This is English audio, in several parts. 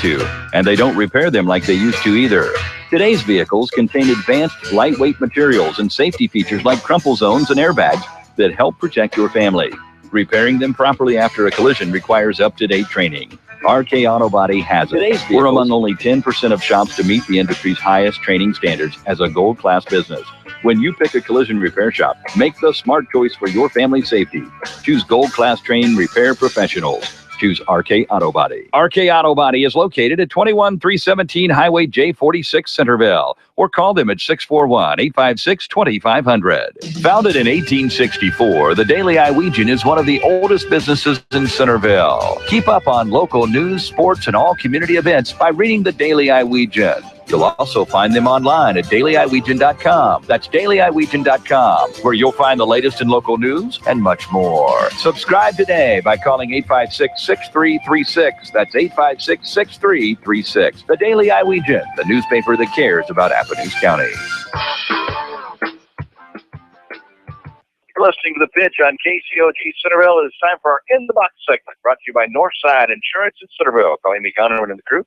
to, and they don't repair them like they used to either. Today's vehicles contain advanced, lightweight materials and safety features like crumple zones and airbags that help protect your family. Repairing them properly after a collision requires up-to-date training. RK Auto Body has it. We're among only 10% of shops to meet the industry's highest training standards as a gold class business. When you pick a collision repair shop, make the smart choice for your family's safety. Choose gold class trained repair professionals. Choose RK Auto Body. RK Auto Body is located at 21317 Highway J46 Centerville, or call them at 641-856-2500. Founded in 1864, the Daily Iowegian is one of the oldest businesses in Centerville. Keep up on local news, sports, and all community events by reading the Daily Iowegian. You'll also find them online at dailyiowegian.com. That's dailyiowegian.com, where you'll find the latest in local news and much more. Subscribe today by calling 856-6336. That's 856-6336. The Daily Iowegian, the newspaper that cares about Appanese County. You're listening to The Pitch on KCOG Centerville. It is time for our In the Box segment, brought to you by Northside Insurance in Centerville. Call Amy Connerman and the crew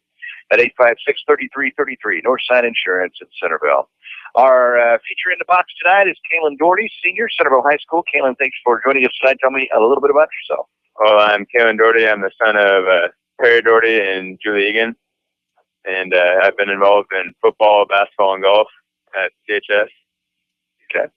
at 856-3333, Northside Insurance in Centerville. Our feature in the box tonight is Kalen Doherty, senior, Centerville High School. Kalen, thanks for joining us tonight. Tell me a little bit about yourself. Well, I'm Kalen Doherty. I'm the son of Perry Doherty and Julie Egan, and I've been involved in football, basketball, and golf at CHS. Okay.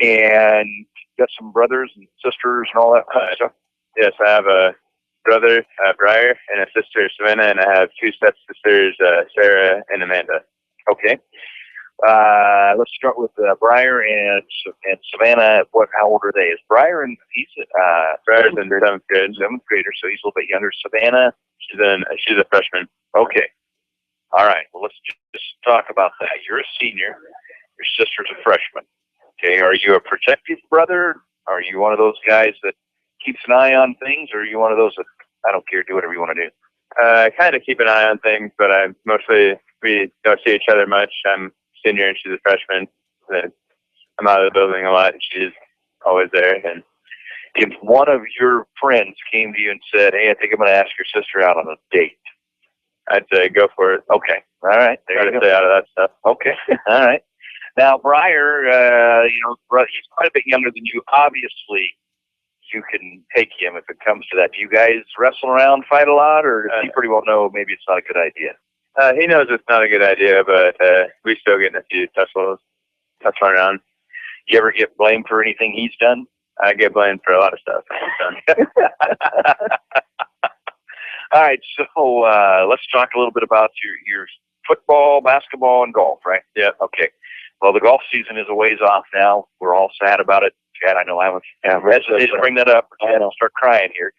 And you got some brothers and sisters and all that kind of stuff? Yes, I have a brother, Briar, and a sister, Savannah, and I have two stepsisters, Sarah and Amanda. Okay. Let's start with Briar and Savannah. How old are they? Is Briar and he's Briar's in seventh grade. Seventh grader, so he's a little bit younger. Savannah, she's a freshman. Okay. All right. Well, let's just talk about that. You're a senior. Your sister's a freshman. Okay. Are you a protective brother? Are you one of those guys that keeps an eye on things, or are you one of those that I don't care, do whatever you want to do? I kind of keep an eye on things, but we don't see each other much. I'm senior and she's a freshman. I'm out of the building a lot and she's always there. And if one of your friends came to you and said, "Hey, I think I'm going to ask your sister out on a date," I'd say go for it. Okay. All right. Try to stay out of that stuff. Okay. All right. Now, Briar, he's quite a bit younger than you. Obviously, you can take him if it comes to that. Do you guys wrestle around, fight a lot, or does he pretty well know maybe it's not a good idea? He knows it's not a good idea, but we still get in a few tussling around. You ever get blamed for anything he's done? I get blamed for a lot of stuff he's done. All right, so let's talk a little bit about your football, basketball, and golf, right? Yeah. Okay. Well, the golf season is a ways off now. We're all sad about it. Chad, I know I was hesitant to bring that up. Chad, I'll start crying here.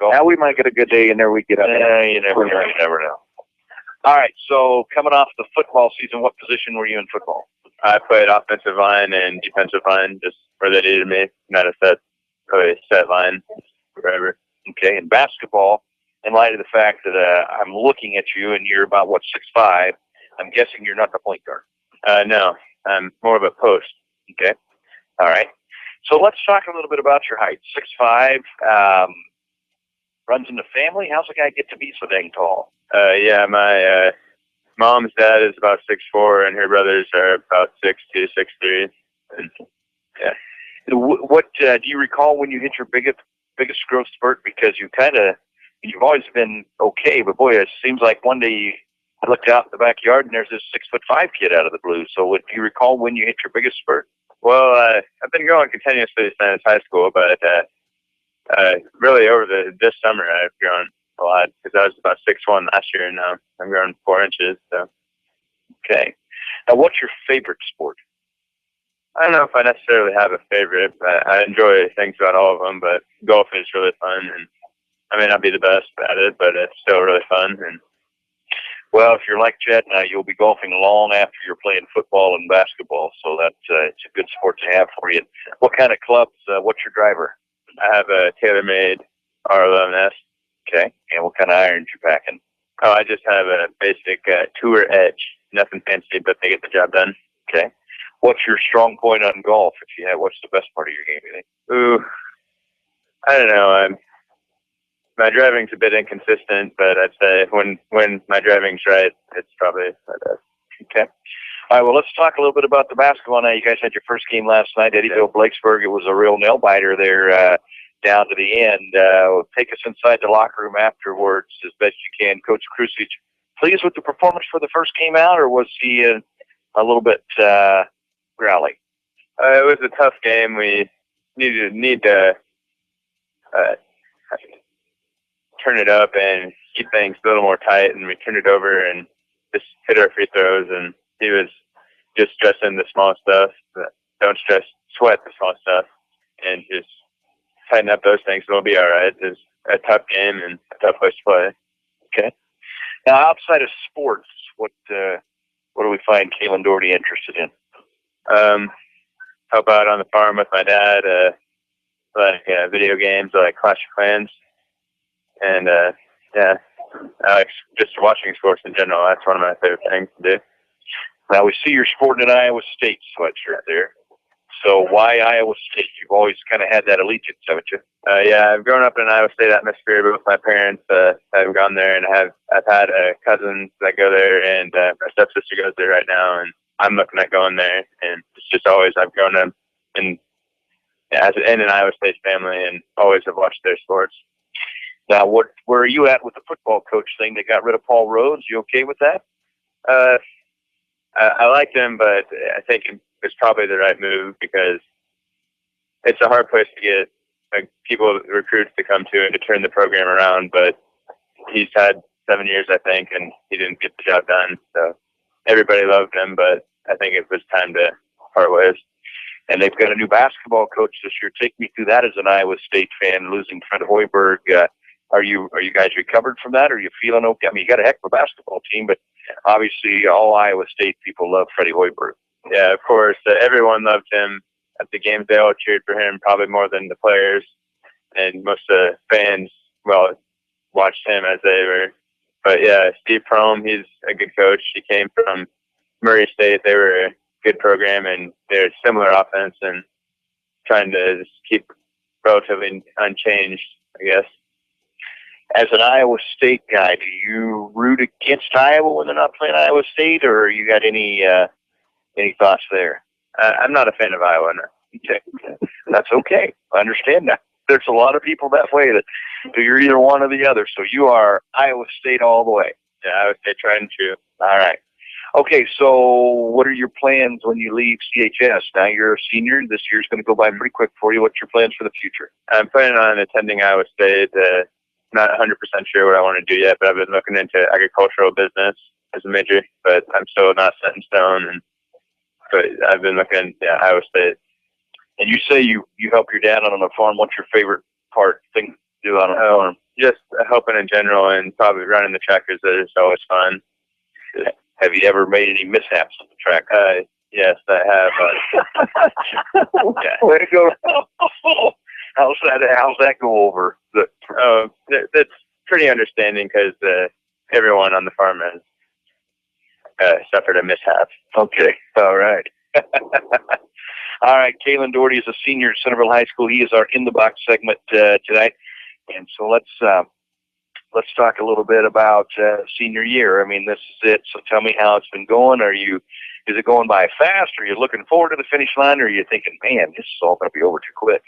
Now we might get a good day in there. We get up. You never know. All right, so coming off the football season, what position were you in football? I played offensive line and defensive line, just where they needed me. Not a set line, wherever. Okay, and basketball, in light of the fact that I'm looking at you and you're about, 6'5", I'm guessing you're not the point guard. No, I'm more of a post. Okay, all right. So let's talk a little bit about your height. 6'5", runs in the family. How's a guy get to be so dang tall? Yeah, my mom's dad is about 6'4", and her brothers are about 6'2", 6'3". And, yeah. What do you recall when you hit your biggest growth spurt? Because you've always been okay, but boy, it seems like one day I looked out in the backyard and there's this 6'5" kid out of the blue. So do you recall when you hit your biggest spurt? Well, I've been growing continuously since high school, but really over this summer I've grown a lot because I was about 6'1" last year, and now I'm growing 4 inches. So, okay. Now, what's your favorite sport? I don't know if I necessarily have a favorite, but I enjoy things about all of them. But golf is really fun, and I may not be the best at it, but it's still really fun. And well, if you're like Chad now, you'll be golfing long after you're playing football and basketball. So that's it's a good sport to have for you. What kind of clubs? What's your driver? I have a TaylorMade R11S. Okay. And what kind of irons you packing? Oh, I just have a basic Tour Edge. Nothing fancy, but they get the job done. Okay. What's your strong point on golf? What's the best part of your game, you think? Ooh, I don't know. my driving's a bit inconsistent, but I'd say when my driving's right, it's probably my best. Okay. All right, well, let's talk a little bit about the basketball now. You guys had your first game last night, Eddyville Blakesburg. It was a real nail-biter there down to the end. Take us inside the locker room afterwards as best you can. Coach Krusich, pleased with the performance for the first game out, or was he a little bit growly? It was a tough game. We need to turn it up and keep things a little more tight, and we turned it over and just hit our free throws, and he was just stressing the small stuff. Don't sweat the small stuff, and just tighten up those things, and we'll be all right. It's a tough game and a tough place to play. Okay. Now, outside of sports, what do we find Kalen Doherty interested in? Help out on the farm with my dad, video games, like Clash of Clans, and I like just watching sports in general. That's one of my favorite things to do. Now, we see you're sporting an Iowa State sweatshirt there. So why Iowa State? You've always kind of had that allegiance, haven't you? Yeah, I've grown up in an Iowa State atmosphere, but with my parents, I've gone there, and I've had cousins that go there, and my stepsister goes there right now, and I'm looking at going there. And it's just always I've grown up in an Iowa State family, and always have watched their sports. Now, where are you at with the football coach thing? They got rid of Paul Rhodes. You okay with that? I liked him, but I think it's probably the right move because it's a hard place to get recruits to come to and to turn the program around. But he's had 7 years, I think, and he didn't get the job done. So everybody loved him, but I think it was time to part ways. And they've got a new basketball coach this year. Take me through that as an Iowa State fan, losing Fred Hoiberg. Are you guys recovered from that? Are you feeling okay? I mean, you got a heck of a basketball team, but obviously all Iowa State people love Freddie Hoiberg. Yeah, of course. Everyone loved him at the games. They all cheered for him, probably more than the players. And most of the fans, watched him as they were. But yeah, Steve Prohm, he's a good coach. He came from Murray State. They were a good program, and they're similar offense and trying to just keep relatively unchanged, I guess. As an Iowa State guy, do you root against Iowa when they're not playing Iowa State, or you got any thoughts there? I'm not a fan of Iowa. No. Okay. That's okay. I understand that. There's a lot of people that way that you're either one or the other. So you are Iowa State all the way. Yeah, I would say tried and true. All right. Okay, so what are your plans when you leave CHS? Now you're a senior. This year's going to go by pretty quick for you. What's your plans for the future? I'm planning on attending Iowa State. Not 100% sure what I want to do yet, but I've been looking into agricultural business as a major, but I'm still not set in stone. But I've been looking at Iowa State. And you say you help your dad out on a farm. What's your favorite thing to do on a farm? Just helping in general, and probably running the tractors. That is always fun. Have you ever made any mishaps on the track? Yes, I have. Yeah. Way to go. How's that go over? That's pretty understanding because everyone on the farm has suffered a mishap. Okay. All right. All right. Kalen Doherty is a senior at Centerville High School. He is our In the Box segment tonight. And so let's talk a little bit about senior year. I mean, this is it. So tell me how it's been going. Is it going by fast? Are you looking forward to the finish line, or are you thinking, man, this is all going to be over too quick?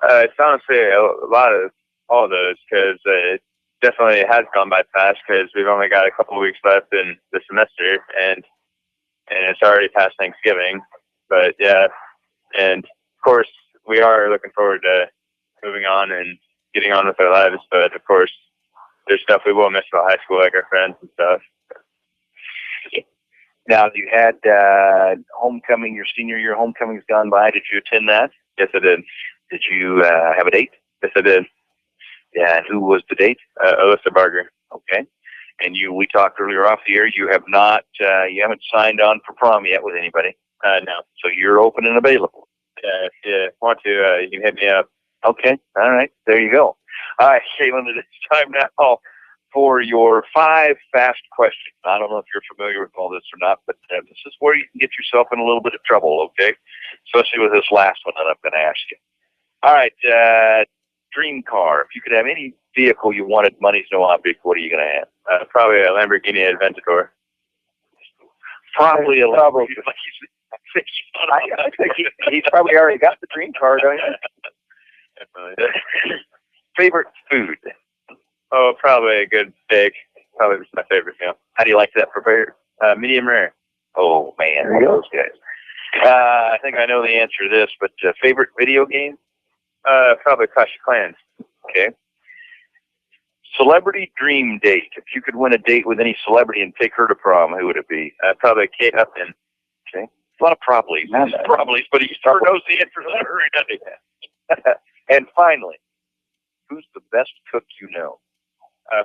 It's honestly a lot of all those, because it definitely has gone by fast because we've only got a couple of weeks left in the semester, and it's already past Thanksgiving. But yeah, and of course we are looking forward to moving on and getting on with our lives. But of course, there's stuff we will miss about high school, like our friends and stuff. Now, you had homecoming, your senior year homecoming's gone by. Did you attend that? Yes, I did. Did you have a date? Yes, I did. Yeah, and who was the date? Alyssa Barger. Okay. And we talked earlier off the air, you haven't signed on for prom yet with anybody? No. So you're open and available? If you want to, you can hit me up. Okay. All right. There you go. All right, Kalen, it's time now for your 5 fast questions. I don't know if you're familiar with all this or not, but this is where you can get yourself in a little bit of trouble, okay? Especially with this last one that I'm going to ask you. All right, dream car. If you could have any vehicle you wanted, money's no object, what are you going to have? Probably a Lamborghini Aventador. Probably a Lamborghini. I think he's probably already got the dream car, don't you? Definitely. Favorite food? Oh, probably a good steak. Probably my favorite meal. How do you like that prepared? Medium rare. Oh, man, one of those guys. I think I know the answer to this, but favorite video game? Probably Clash of Clans. Okay. Celebrity dream date. If you could win a date with any celebrity and take her to prom, who would it be? Probably Kate Upton. Okay. A lot of probablys. Probablys, but he sure knows the answer to that already, doesn't he? And finally, who's the best cook you know?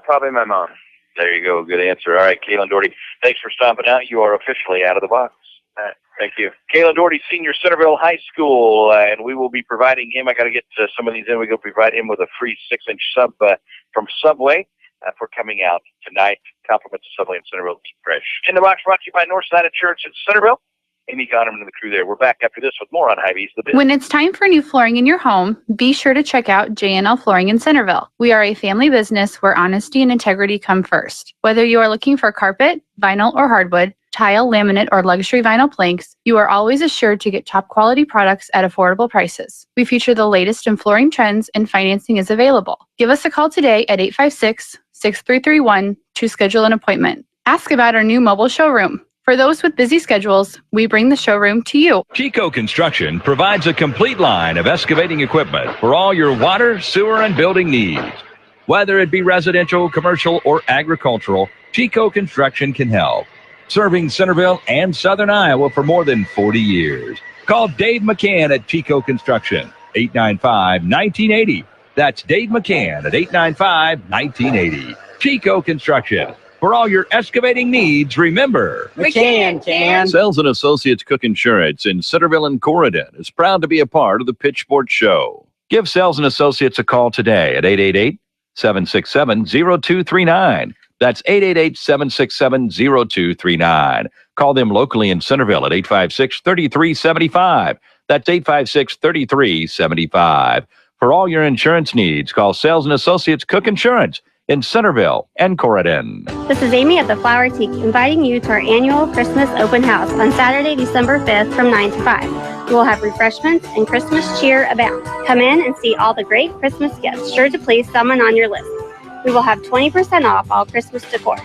Probably my mom. There you go. Good answer. All right, Kalen Doherty, thanks for stopping out. You are officially out of the box. Thank you. Kalen Doherty, senior, Centerville High School, and we will be providing him. I got to get some of these in. We're going to provide him with a free 6-inch sub from Subway for coming out tonight. Compliments of Subway in Centerville. Keep fresh. In the Box brought to you by Northside Insurance in Centerville. Amy Gonerman and the crew there. We're back after this with more on Hy-Vee's The Biz. When it's time for new flooring in your home, be sure to check out J&L Flooring in Centerville. We are a family business where honesty and integrity come first. Whether you are looking for carpet, vinyl, or hardwood, tile, laminate, or luxury vinyl planks, you are always assured to get top quality products at affordable prices. We feature the latest in flooring trends and financing is available. Give us a call today at 856-6331 to schedule an appointment. Ask about our new mobile showroom. For those with busy schedules, we bring the showroom to you. Chico Construction provides a complete line of excavating equipment for all your water, sewer, and building needs. Whether it be residential, commercial, or agricultural, Chico Construction can help. Serving Centerville and Southern Iowa for more than 40 years. Call Dave McCann at Chico Construction, 895-1980. That's Dave McCann at 895-1980. Chico Construction. For all your excavating needs, remember, McCann. Sells and Associates Cook Insurance in Centerville and Corridon is proud to be a part of the Pitch Sports Show. Give Sells and Associates a call today at 888-767-0239. That's 888-767-0239. Call them locally in Centerville at 856-3375. That's 856-3375. For all your insurance needs, call Sells and Associates Cook Insurance in Centerville and Corridon. This is Amy at the Flower Teak, inviting you to our annual Christmas open house on Saturday, December 5th from 9 to 5. We will have refreshments and Christmas cheer abound. Come in and see all the great Christmas gifts, sure to please someone on your list. We will have 20% off all Christmas decor.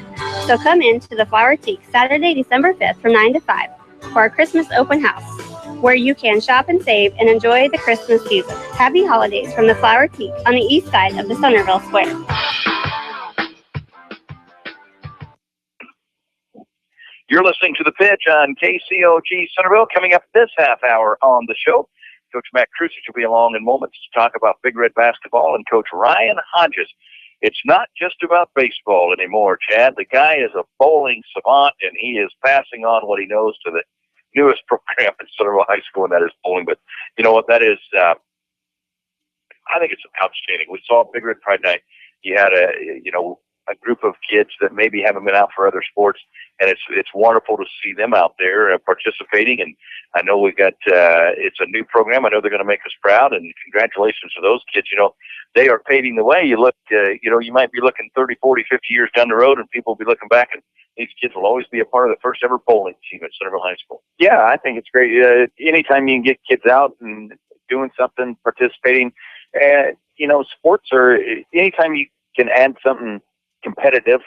So come in to the Flower Teak Saturday, December 5th from 9 to 5 for our Christmas open house, where you can shop and save and enjoy the Christmas season. Happy holidays from the Flower Teak on the east side of the Centerville Square. You're listening to The Pitch on KCOG Centerville. Coming up this half hour on the show, Coach Matt Krusich will be along in moments to talk about Big Red basketball, and Coach Ryan Hodges. It's not just about baseball anymore, Chad. The guy is a bowling savant, and he is passing on what he knows to the newest program at Centerville High School, and that is bowling. But you know what? That is, I think it's outstanding. We saw Big Red Pride Night. You had a group of kids that maybe haven't been out for other sports, and it's wonderful to see them out there participating. And I know we've got it's a new program. I know they're going to make us proud, and congratulations to those kids. You know, they are paving the way. You look, you might be looking 30, 40, 50 years down the road, and people will be looking back, and these kids will always be a part of the first ever bowling team at Centerville High School. Yeah, I think it's great. Anytime you can get kids out and doing something, participating, sports are, anytime you can add something competitive,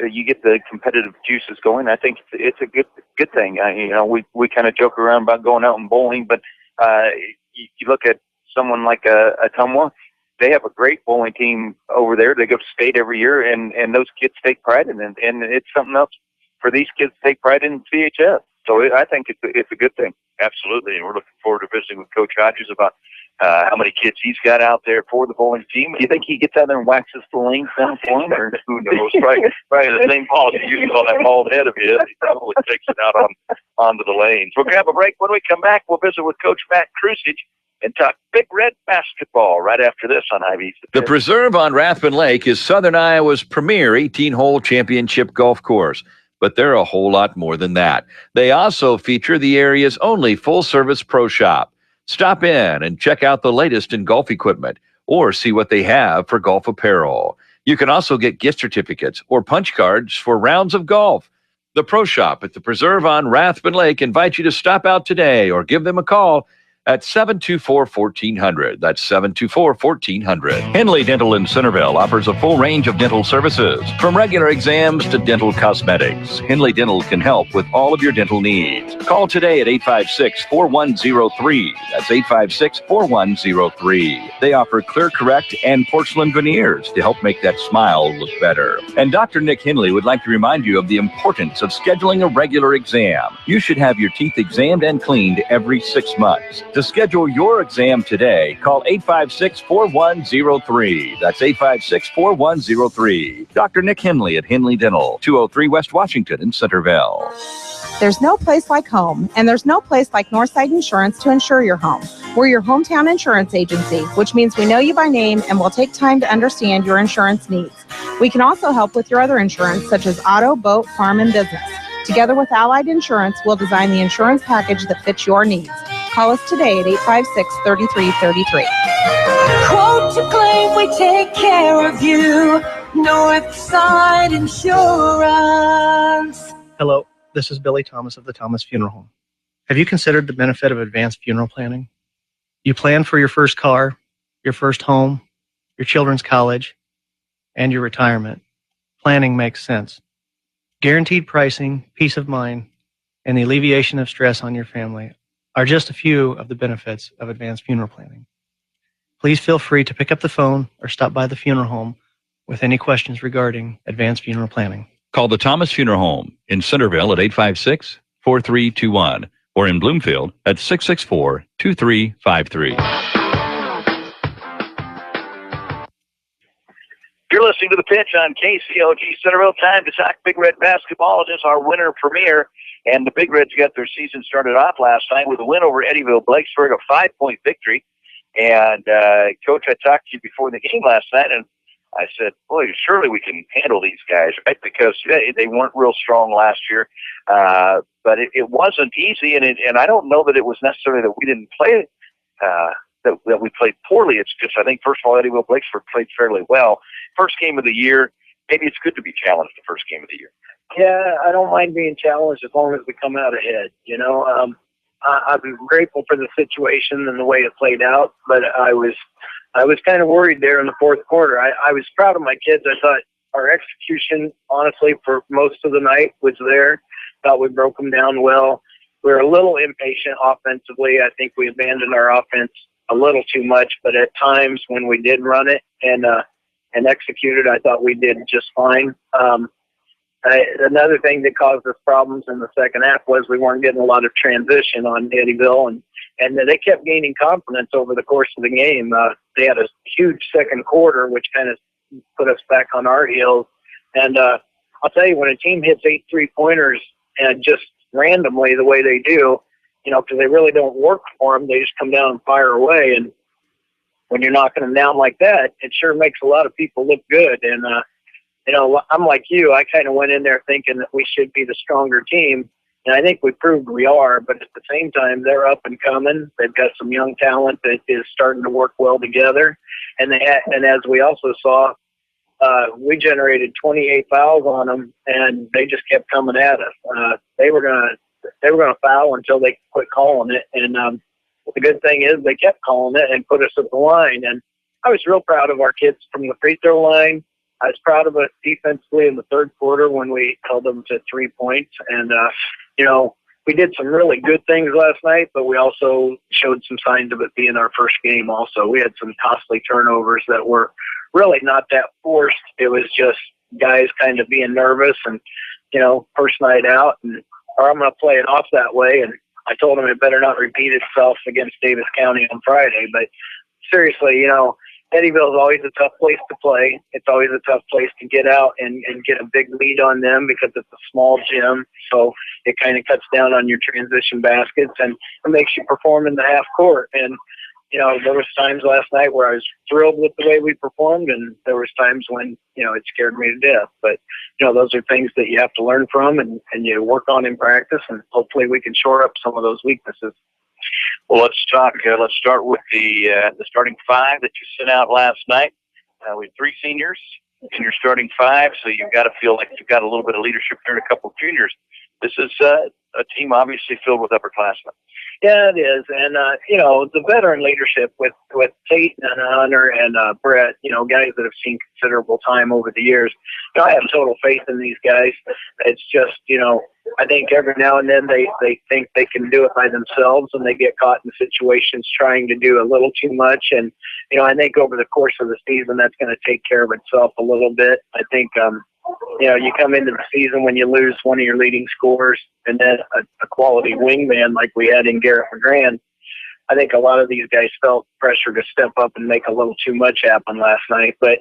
you get the competitive juices going. I think it's a good thing. We kind of joke around about going out and bowling, but you look at someone like Ottumwa. They have a great bowling team over there. They go to state every year, and those kids take pride in it. And it's something else for these kids to take pride in CHS. So I think it's a good thing. Absolutely, and we're looking forward to visiting with Coach Hodges about how many kids he's got out there for the bowling team. Do you think he gets out there and waxes the lanes down for him, or who knows? Probably the same ball he uses on that bald head of his. He probably takes it out onto the lanes. We'll grab a break. When we come back, we'll visit with Coach Matt Krusich and talk Big Red basketball right after this on Hy-Vee's. The Preserve on Rathbun Lake is Southern Iowa's premier 18-hole championship golf course. But they're a whole lot more than that. They also feature the area's only full-service pro shop. Stop in and check out the latest in golf equipment. or see what they have for golf apparel. You can also get gift certificates or punch cards for rounds of golf. The Pro Shop at the Preserve on Rathbun Lake invites you to stop out today or give them a call at 724-1400. That's 724-1400. Henley Dental in Centerville offers a full range of dental services, from regular exams to dental cosmetics. Henley Dental can help with all of your dental needs. Call today at 856-4103. That's 856-4103. They offer Clear Correct and porcelain veneers to help make that smile look better. And Dr. Nick Henley would like to remind you of the importance of scheduling a regular exam. You should have your teeth examined and cleaned every 6 months. To schedule your exam today, call 856-4103. That's 856-4103. Dr. Nick Henley at Henley Dental, 203 West Washington in Centerville. There's no place like home, and there's no place like Northside Insurance to insure your home. We're your hometown insurance agency, which means we know you by name and will take time to understand your insurance needs. We can also help with your other insurance, such as auto, boat, farm, and business. Together with Allied Insurance, we'll design the insurance package that fits your needs. Call us today at 856-3333. Quote to claim, we take care of you. Northside Insurance. Hello, this is Billy Thomas of the Thomas Funeral Home. Have you considered the benefit of advanced funeral planning? You plan for your first car, your first home, your children's college, and your retirement. Planning makes sense. Guaranteed pricing, peace of mind, and the alleviation of stress on your family are just a few of the benefits of advanced funeral planning. Please feel free to pick up the phone or stop by the funeral home with any questions regarding advanced funeral planning. Call the Thomas Funeral Home in Centerville at 856-4321 or in Bloomfield at 664-2353. You're listening to The Pitch on KCOG Centerville. Time to talk Big Red basketball. It is our winter premiere, and the Big Reds got their season started off last night with a win over Eddyville Blakesburg, a 5-point victory. And, Coach, I talked to you before the game last night, and I said, boy, surely we can handle these guys, right? Because they weren't real strong last year. But it wasn't easy, and I don't know that it was necessarily that we didn't play that we played poorly. It's just, I think, first of all, Eddyville Blakesburg played fairly well. First game of the year, maybe it's good to be challenged the first game of the year. Yeah, I don't mind being challenged as long as we come out ahead. You know, I'm grateful for the situation and the way it played out, but I was kind of worried there in the fourth quarter. I was proud of my kids. I thought our execution, honestly, for most of the night was there. Thought we broke them down well. We were a little impatient offensively. I think we abandoned our offense a little too much, but at times when we did run it and executed, I thought we did just fine. Another thing that caused us problems in the second half was we weren't getting a lot of transition on Eddyville, and they kept gaining confidence over the course of the game. They had a huge second quarter, which kind of put us back on our heels. And I'll tell you, when a team hits 8 3-pointers and just randomly the way they do, you know, because they really don't work for them, they just come down and fire away. And when you're knocking them down like that, it sure makes a lot of people look good. And, you know, I'm like you. I kind of went in there thinking that we should be the stronger team, and I think we proved we are. But at the same time, they're up and coming. They've got some young talent that is starting to work well together. And and as we also saw, we generated 28 fouls on them, and they just kept coming at us. They were gonna foul until they quit calling it. And the good thing is they kept calling it and put us at the line. And I was real proud of our kids from the free throw line. I was proud of us defensively in the third quarter when we held them to 3 points. And, you know, we did some really good things last night, but we also showed some signs of it being our first game also. We had some costly turnovers that were really not that forced. It was just guys kind of being nervous and, you know, first night out, or I'm going to play it off that way. And I told them it better not repeat itself against Davis County on Friday. But seriously, you know, Eddyville is always a tough place to play. It's always a tough place to get out and get a big lead on them because it's a small gym. So it kind of cuts down on your transition baskets and it makes you perform in the half court. And, you know, there was times last night where I was thrilled with the way we performed, and there was times when, you know, it scared me to death. But, you know, those are things that you have to learn from and you work on in practice, and hopefully we can shore up some of those weaknesses. Well, let's talk. Let's start with the starting five that you sent out last night. We have 3 seniors in your starting five, so you've got to feel like you've got a little bit of leadership there and a couple of juniors. This is a team obviously filled with upperclassmen. Yeah, it is. And, the veteran leadership with Tate and Hunter and Brett, guys that have seen considerable time over the years. I have total faith in these guys. It's just, I think every now and then they think they can do it by themselves, and they get caught in situations trying to do a little too much. And, I think over the course of the season, that's going to take care of itself a little bit. I think, you come into the season when you lose one of your leading scorers and then a quality wingman like we had in Garrett McGran. I think a lot of these guys felt pressure to step up and make a little too much happen last night. But,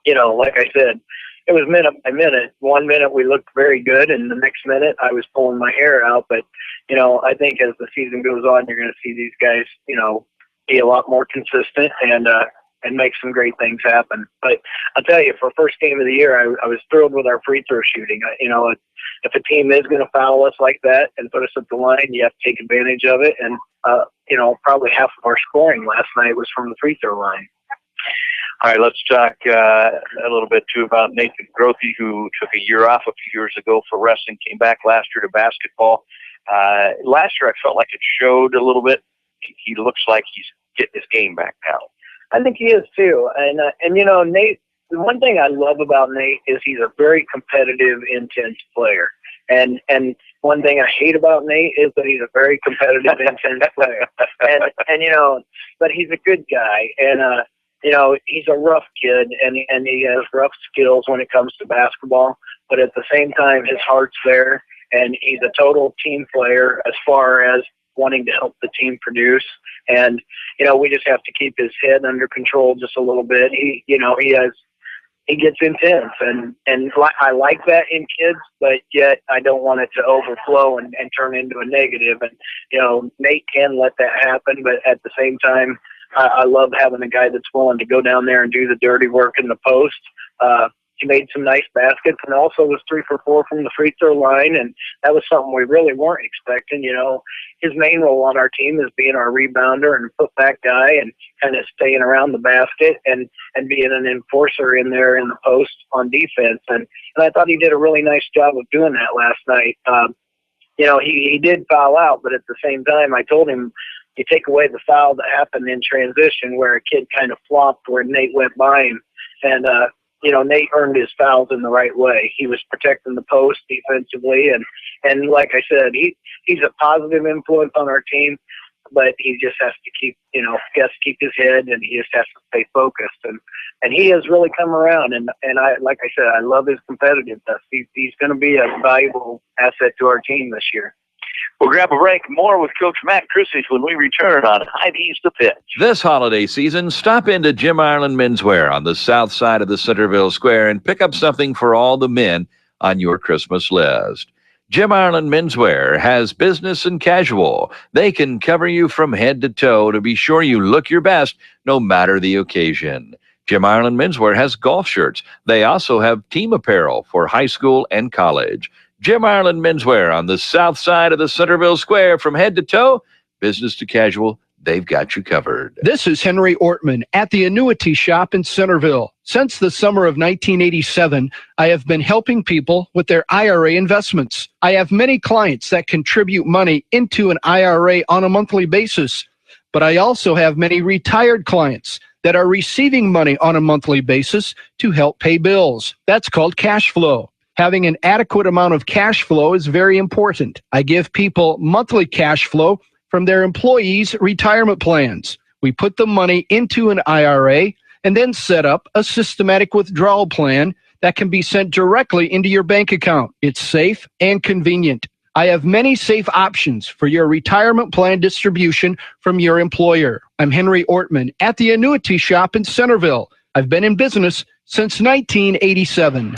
like I said, it was minute by minute. 1 minute we looked very good, and the next minute I was pulling my hair out. But, I think as the season goes on, you're going to see these guys, be a lot more consistent and make some great things happen. But I'll tell you, for first game of the year, I was thrilled with our free throw shooting. If a team is going to foul us like that and put us at the line, you have to take advantage of it. And, probably half of our scoring last night was from the free throw line. All right, let's talk a little bit, too, about Nathan Grothe, who took a year off a few years ago for wrestling, came back last year to basketball. Last year, I felt like it showed a little bit. He looks like he's getting his game back now. I think he is too. And Nate, the one thing I love about Nate is he's a very competitive, intense player. And one thing I hate about Nate is that he's a very competitive, intense player. And but he's a good guy. And, he's a rough kid, and he has rough skills when it comes to basketball. But at the same time, his heart's there, and he's a total team player as far as wanting to help the team produce. And, we just have to keep his head under control just a little bit. He gets intense, and I like that in kids, but yet I don't want it to overflow and turn into a negative. And, Nate can let that happen, but at the same time, I love having a guy that's willing to go down there and do the dirty work in the post. He made some nice baskets and also was 3 for 4 from the free throw line. And that was something we really weren't expecting. His main role on our team is being our rebounder and putback guy and kind of staying around the basket and being an enforcer in there in the post on defense. And I thought he did a really nice job of doing that last night. He did foul out, but at the same time, I told him, you take away the foul that happened in transition where a kid kind of flopped where Nate went by him. And, Nate earned his fouls in the right way. He was protecting the post defensively. And like I said, he's a positive influence on our team, but he just has to keep, keep his head, and he just has to stay focused. And he has really come around. And like I said, I love his competitiveness. He's going to be a valuable asset to our team this year. We'll grab a break. More with Coach Matt Krusich when we return on Hy-Vee's The Pitch. This holiday season, stop into Jim Ireland Menswear on the south side of the Centerville Square and pick up something for all the men on your Christmas list. Jim Ireland Menswear has business and casual. They can cover you from head to toe to be sure you look your best no matter the occasion. Jim Ireland Menswear has golf shirts. They also have team apparel for high school and college. Jim Ireland Menswear on the south side of the Centerville Square from head to toe, business to casual, they've got you covered. This is Henry Ortman at the Annuity Shop in Centerville. Since the summer of 1987, I have been helping people with their IRA investments. I have many clients that contribute money into an IRA on a monthly basis, but I also have many retired clients that are receiving money on a monthly basis to help pay bills. That's called cash flow. Having an adequate amount of cash flow is very important. I give people monthly cash flow from their employees' retirement plans. We put the money into an IRA and then set up a systematic withdrawal plan that can be sent directly into your bank account. It's safe and convenient. I have many safe options for your retirement plan distribution from your employer. I'm Henry Ortman at the Annuity Shop in Centerville. I've been in business since 1987.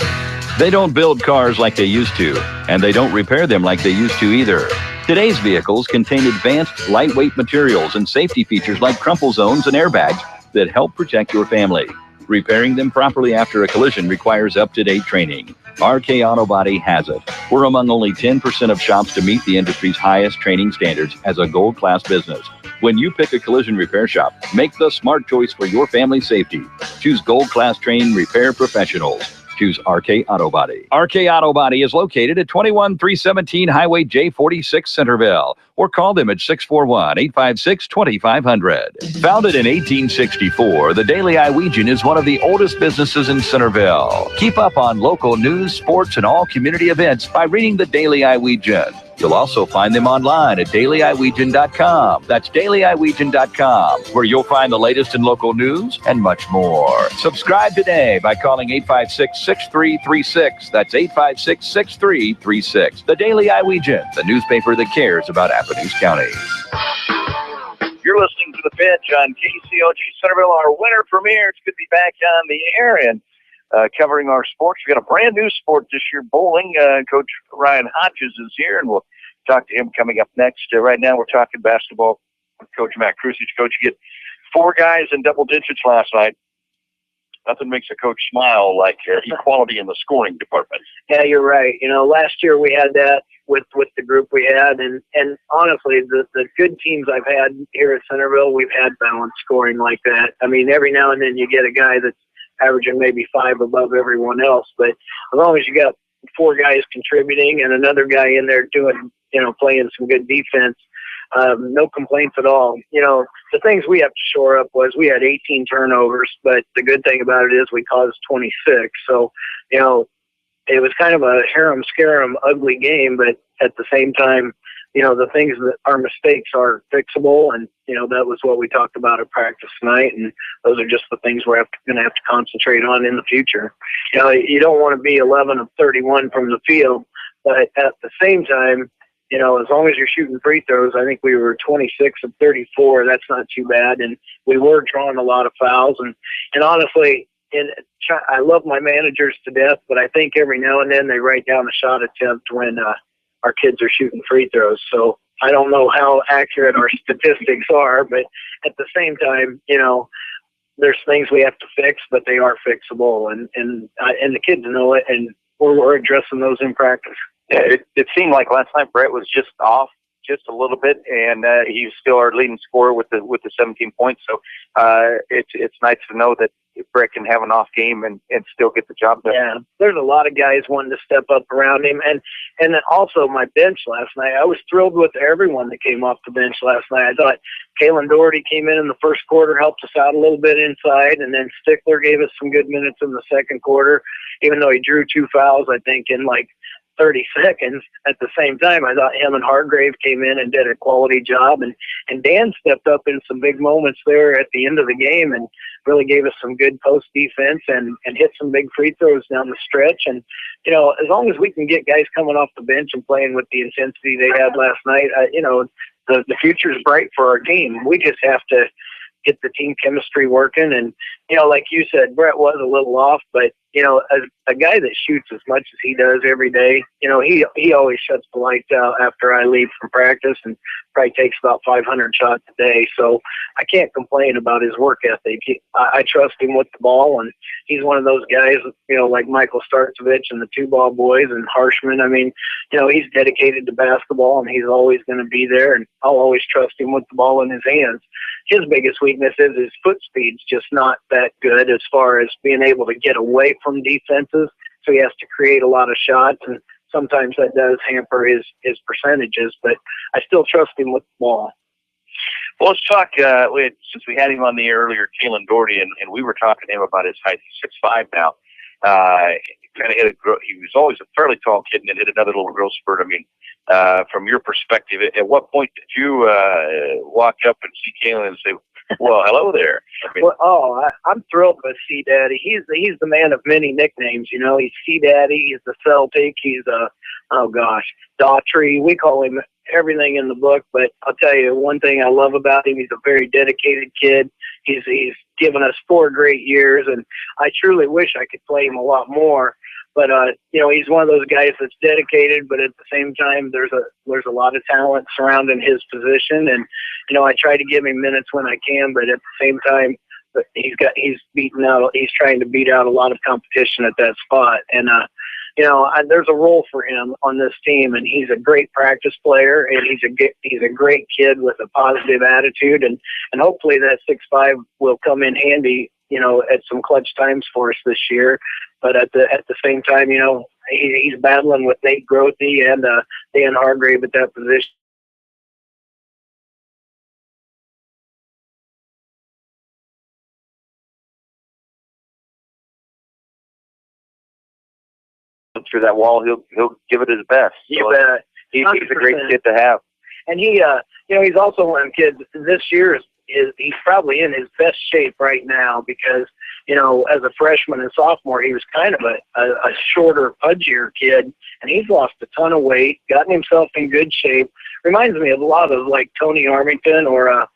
They don't build cars like they used to, and they don't repair them like they used to either. Today's vehicles contain advanced lightweight materials and safety features like crumple zones and airbags that help protect your family. Repairing them properly after a collision requires up-to-date training. RK Auto Body has it. We're among only 10% of shops to meet the industry's highest training standards as a gold class business. When you pick a collision repair shop, make the smart choice for your family safety. Choose gold class trained repair professionals. Choose RK Auto Body. RK Auto Body is located at 21317 Highway J46 Centerville, or call them at 641-856-2500. Founded in 1864, the Daily Iowegian is one of the oldest businesses in Centerville. Keep up on local news, sports, and all community events by reading the Daily Iowegian. You'll also find them online at dailyiowegian.com. That's dailyiowegian.com, where you'll find the latest in local news and much more. Subscribe today by calling 856-6336. That's 856-6336. The Daily Iowegian, the newspaper that cares about Appalachia County. You're listening to The Pitch on KCOG Centerville, our winter premiere. It's good to be back on the air and covering our sports. We've got a brand new sport this year, bowling. Coach Ryan Hodges is here, and we'll talk to him coming up next. Right now, we're talking basketball with Coach Matt Krusich. Coach, you get 4 guys in double digits last night. Nothing makes a coach smile like equality in the scoring department. Yeah, you're right. You know, last year we had that with the group we had, and honestly, the good teams I've had here at Centerville, we've had balanced scoring like that. I mean, every now and then you get a guy that's averaging maybe 5 above everyone else, but as long as you got 4 guys contributing and another guy in there doing, playing some good defense, no complaints at all. You know, the things we have to shore up was we had 18 turnovers, but the good thing about it is we caused 26. So, it was kind of a harem-scarum ugly game, but at the same time, the things that our mistakes are fixable, and, that was what we talked about at practice tonight, and those are just the things we're going to have to concentrate on in the future. You don't want to be 11 of 31 from the field, but at the same time, as long as you're shooting free throws, I think we were 26 of 34. That's not too bad, and we were drawing a lot of fouls, and honestly, I love my managers to death, but I think every now and then they write down a shot attempt when our kids are shooting free throws. So I don't know how accurate our statistics are, but at the same time, there's things we have to fix, but they are fixable, and the kids know it, and we're addressing those in practice. Yeah, it seemed like last night Brett was just off just a little bit, and he's still our leading scorer with the 17 points. So it's nice to know that Brett can have an off game and still get the job done. Yeah, there's a lot of guys wanting to step up around him, and then also my bench last night. I was thrilled with everyone that came off the bench last night. I thought Kalen Doherty came in the first quarter, helped us out a little bit inside, and then Stickler gave us some good minutes in the second quarter, even though he drew 2 fouls, I think, in like 30 seconds. At the same time, I thought him and Hargrave came in and did a quality job, and Dan stepped up in some big moments there at the end of the game and really gave us some good post defense and hit some big free throws down the stretch. And, as long as we can get guys coming off the bench and playing with the intensity they had last night, the future is bright for our team. We just have to get the team chemistry working. And, like you said, Brett was a little off, but, a guy that shoots as much as he does every day, he always shuts the lights out after I leave from practice and probably takes about 500 shots a day. So I can't complain about his work ethic. I trust him with the ball, and he's one of those guys, like Michael Starcevich and the 2-ball boys and Harshman. I mean, he's dedicated to basketball, and he's always going to be there, and I'll always trust him with the ball in his hands. His biggest weakness is his foot speed's just not that good as far as being able to get away from defenses. So he has to create a lot of shots, and sometimes that does hamper his percentages, but I still trust him with the ball. Well, let's talk, since we had him on the air earlier, Kalen Doherty, and we were talking to him about his height. He's 6'5" now. He was always a fairly tall kid and hit another little growth spurt. I mean, from your perspective, at what point did you walk up and see Kalen and say, well, hello there? I mean, I'm thrilled with C-Daddy. He's the man of many nicknames. He's C-Daddy. He's the Celtic. He's Daughtry. We call him everything in the book. But I'll tell you one thing I love about him. He's a very dedicated kid. He's given us 4 great years, and I truly wish I could play him a lot more. But he's one of those guys that's dedicated, but at the same time, there's a lot of talent surrounding his position, and I try to give him minutes when I can, but at the same time, he's trying to beat out a lot of competition at that spot, and there's a role for him on this team, and he's a great practice player, and he's a great kid with a positive attitude, and hopefully that 6'5" will come in handy, at some clutch times for us this year. But at the same time, he's battling with Nate Grothe and Dan Hargrave at that position. Through that wall, he'll give it his best. You bet. He's a great kid to have. And he, he's also one of them kids. This year he's probably in his best shape right now because, as a freshman and sophomore, he was kind of a shorter, pudgier kid, and he's lost a ton of weight, gotten himself in good shape. Reminds me of a lot of like Tony Armington or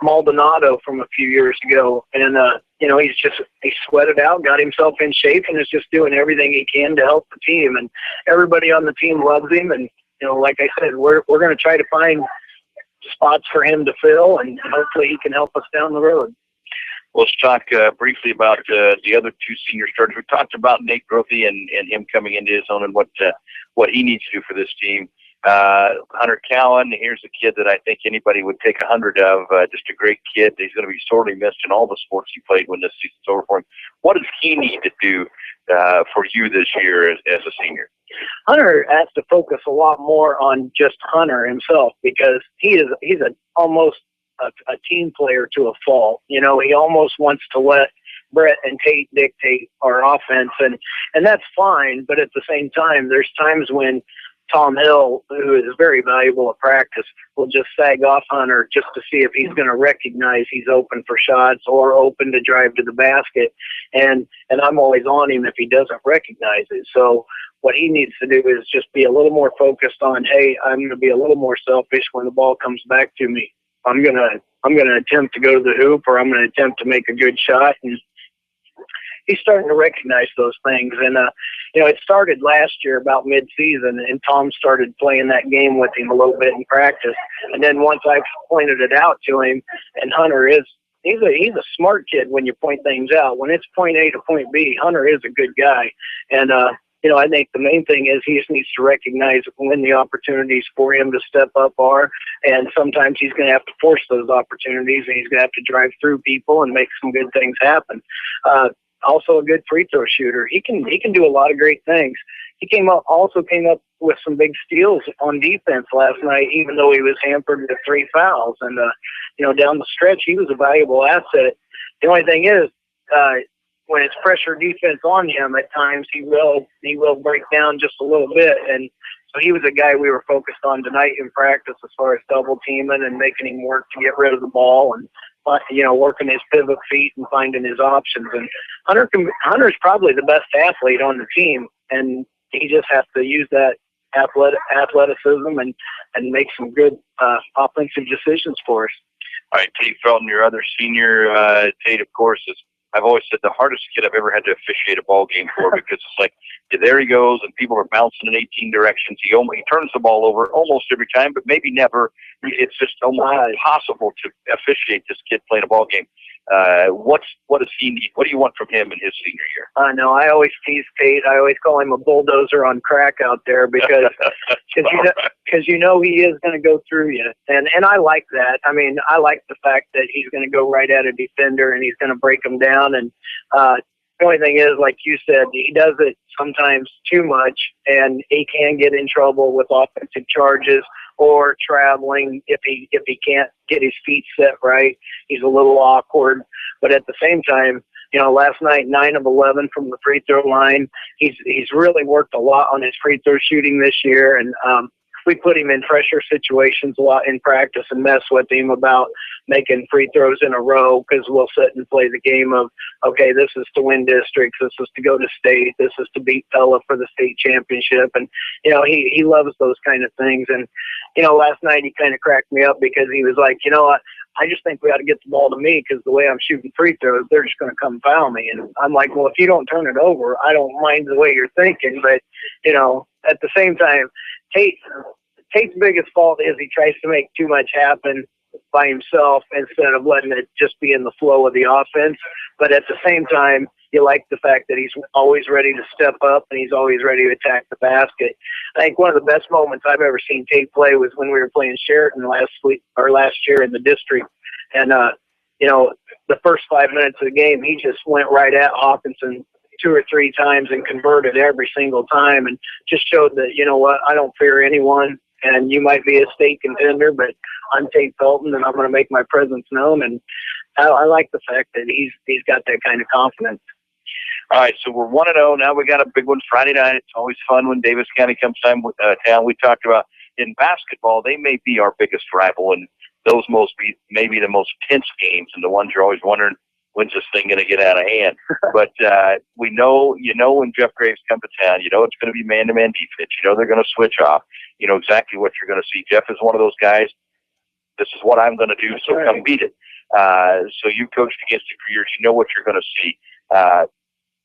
Maldonado from a few years ago. And, he sweated out, got himself in shape, and is just doing everything he can to help the team. And everybody on the team loves him. And, like I said, we're going to try to find spots for him to fill, and hopefully he can help us down the road. Let's talk briefly about the other two senior starters. We talked about Nate Grothe and him coming into his own and what he needs to do for this team. Hunter Cowan, here's a kid that I think anybody would take 100 of. Just a great kid. He's going to be sorely missed in all the sports he played when this season's over for him. What does he need to do for you this year as a senior? Hunter has to focus a lot more on just Hunter himself because he's almost a team player to a fault. He almost wants to let Brett and Tate dictate our offense, and that's fine. But at the same time, there's times when Tom Hill, who is very valuable at practice, will just sag off Hunter just to see if he's going to recognize he's open for shots or open to drive to the basket. And I'm always on him if he doesn't recognize it. So what he needs to do is just be a little more focused on, hey, I'm going to be a little more selfish when the ball comes back to me. I'm going to attempt to go to the hoop, or I'm going to attempt to make a good shot. And he's starting to recognize those things. And, it started last year about mid-season, and Tom started playing that game with him a little bit in practice. And then once I pointed it out to him, and Hunter he's a smart kid when you point things out. When it's point A to point B, Hunter is a good guy. And, I think the main thing is he just needs to recognize when the opportunities for him to step up are, and sometimes he's going to have to force those opportunities, and he's going to have to drive through people and make some good things happen. Also a good free throw shooter. He can do a lot of great things. He came up with some big steals on defense last night, even though he was hampered with 3 fouls. And, down the stretch, he was a valuable asset. The only thing is, when it's pressure defense on him, at times he will break down just a little bit. And so he was a guy we were focused on tonight in practice as far as double teaming and making him work to get rid of the ball and, working his pivot feet and finding his options. And Hunter's probably the best athlete on the team, and he just has to use that athleticism and make some good offensive decisions for us. All right, Tate Felton, your other senior. Tate, of course, is, I've always said, the hardest kid I've ever had to officiate a ball game for because it's like, there he goes, and people are bouncing in 18 directions. He turns the ball over almost every time, but maybe never. It's just almost impossible to officiate this kid playing a ball game. What does he need? What do you want from him in his senior year? I know. I always tease Tate. I always call him a bulldozer on crack out there because he is going to go through you. And I like that. I mean, I like the fact that he's going to go right at a defender and he's going to break them down. And the only thing is, like you said, he does it sometimes too much, and he can get in trouble with offensive charges or traveling if he can't get his feet set right. He's a little awkward, but at the same time, last night 9 of 11 from the free throw line. He's really worked a lot on his free throw shooting this year, and we put him in pressure situations a lot in practice and mess with him about making free throws in a row because we'll sit and play the game of, okay, this is to win districts, this is to go to state, this is to beat Pella for the state championship. And, he loves those kind of things. And, last night he kind of cracked me up because he was like, I just think we ought to get the ball to me because the way I'm shooting free throws, they're just going to come foul me. And I'm like, well, if you don't turn it over, I don't mind the way you're thinking. But, at the same time, Tate's biggest fault is he tries to make too much happen by himself instead of letting it just be in the flow of the offense. But at the same time, you like the fact that he's always ready to step up and he's always ready to attack the basket. I think one of the best moments I've ever seen Tate play was when we were playing Sheraton last year in the district. And, the first 5 minutes of the game, he just went right at Hawkinson 2 or 3 times and converted every single time and just showed that, you know what, I don't fear anyone. And you might be a state contender, but I'm Tate Felton and I'm going to make my presence known. And I like the fact that he's got that kind of confidence. All right, so we're 1-0. Now we got a big one Friday night. It's always fun when Davis County comes town. We talked about in basketball, they may be our biggest rival, and those may be the most tense games and the ones you're always wondering, when's this thing going to get out of hand? But we know, when Jeff Graves comes to town, it's going to be man-to-man defense. They're going to switch off. You know exactly what you're going to see. Jeff is one of those guys, this is what I'm going to do, so come beat it. So you coached against it for years. You know what you're going to see.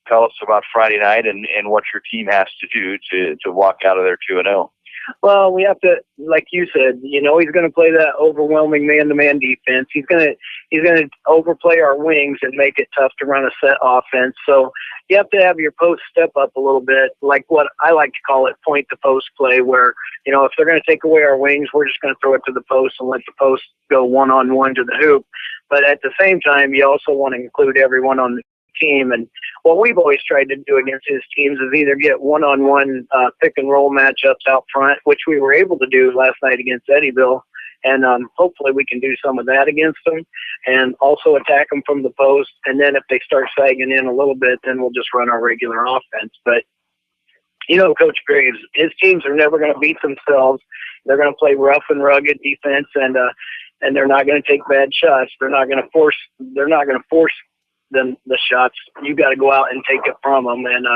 Tell us about Friday night and what your team has to do to walk out of there 2-0. Well, we have to, like you said, he's going to play that overwhelming man-to-man defense. He's going to overplay our wings and make it tough to run a set offense. So you have to have your post step up a little bit, like what I like to call it point-to-post play, where, if they're going to take away our wings, we're just going to throw it to the post and let the post go one-on-one to the hoop. But at the same time, you also want to include everyone on the team. And what we've always tried to do against his teams is either get one-on-one pick and roll matchups out front, which we were able to do last night against Eddyville, and hopefully we can do some of that against them, and also attack them from the post. And then if they start sagging in a little bit, then we'll just run our regular offense. But Coach Graves, his teams are never going to beat themselves. They're going to play rough and rugged defense, and they're not going to take bad shots. They're not going to force them the shots. You got to go out and take it from them. And,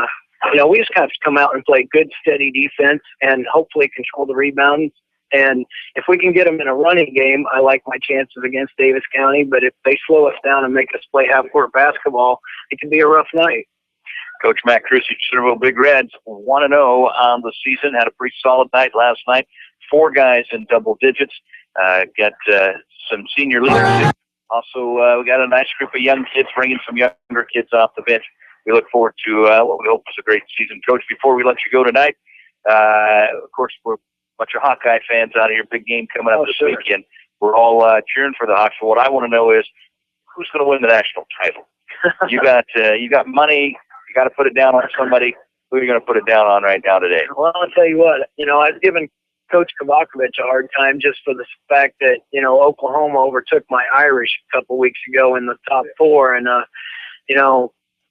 we just have to come out and play good, steady defense and hopefully control the rebounds. And if we can get them in a running game, I like my chances against Davis County. But if they slow us down and make us play half-court basketball, it can be a rough night. Coach Matt Crucy, Centerville Big Reds, 1-0 on the season. Had a pretty solid night last night. 4 guys in double digits. Got some senior leadership. Also, we got a nice group of young kids, bringing some younger kids off the bench. We look forward to what we hope is a great season. Coach, before we let you go tonight, of course, we're a bunch of Hawkeye fans out here. Big game coming up this weekend. We're all cheering for the Hawks. So what I want to know is, who's going to win the national title? You got money. You got to put it down on somebody. Who are you going to put it down on right now today? Well, I'll tell you what. I've given Coach Kavakovich a hard time just for the fact that, Oklahoma overtook my Irish a couple weeks ago in the top 4. And,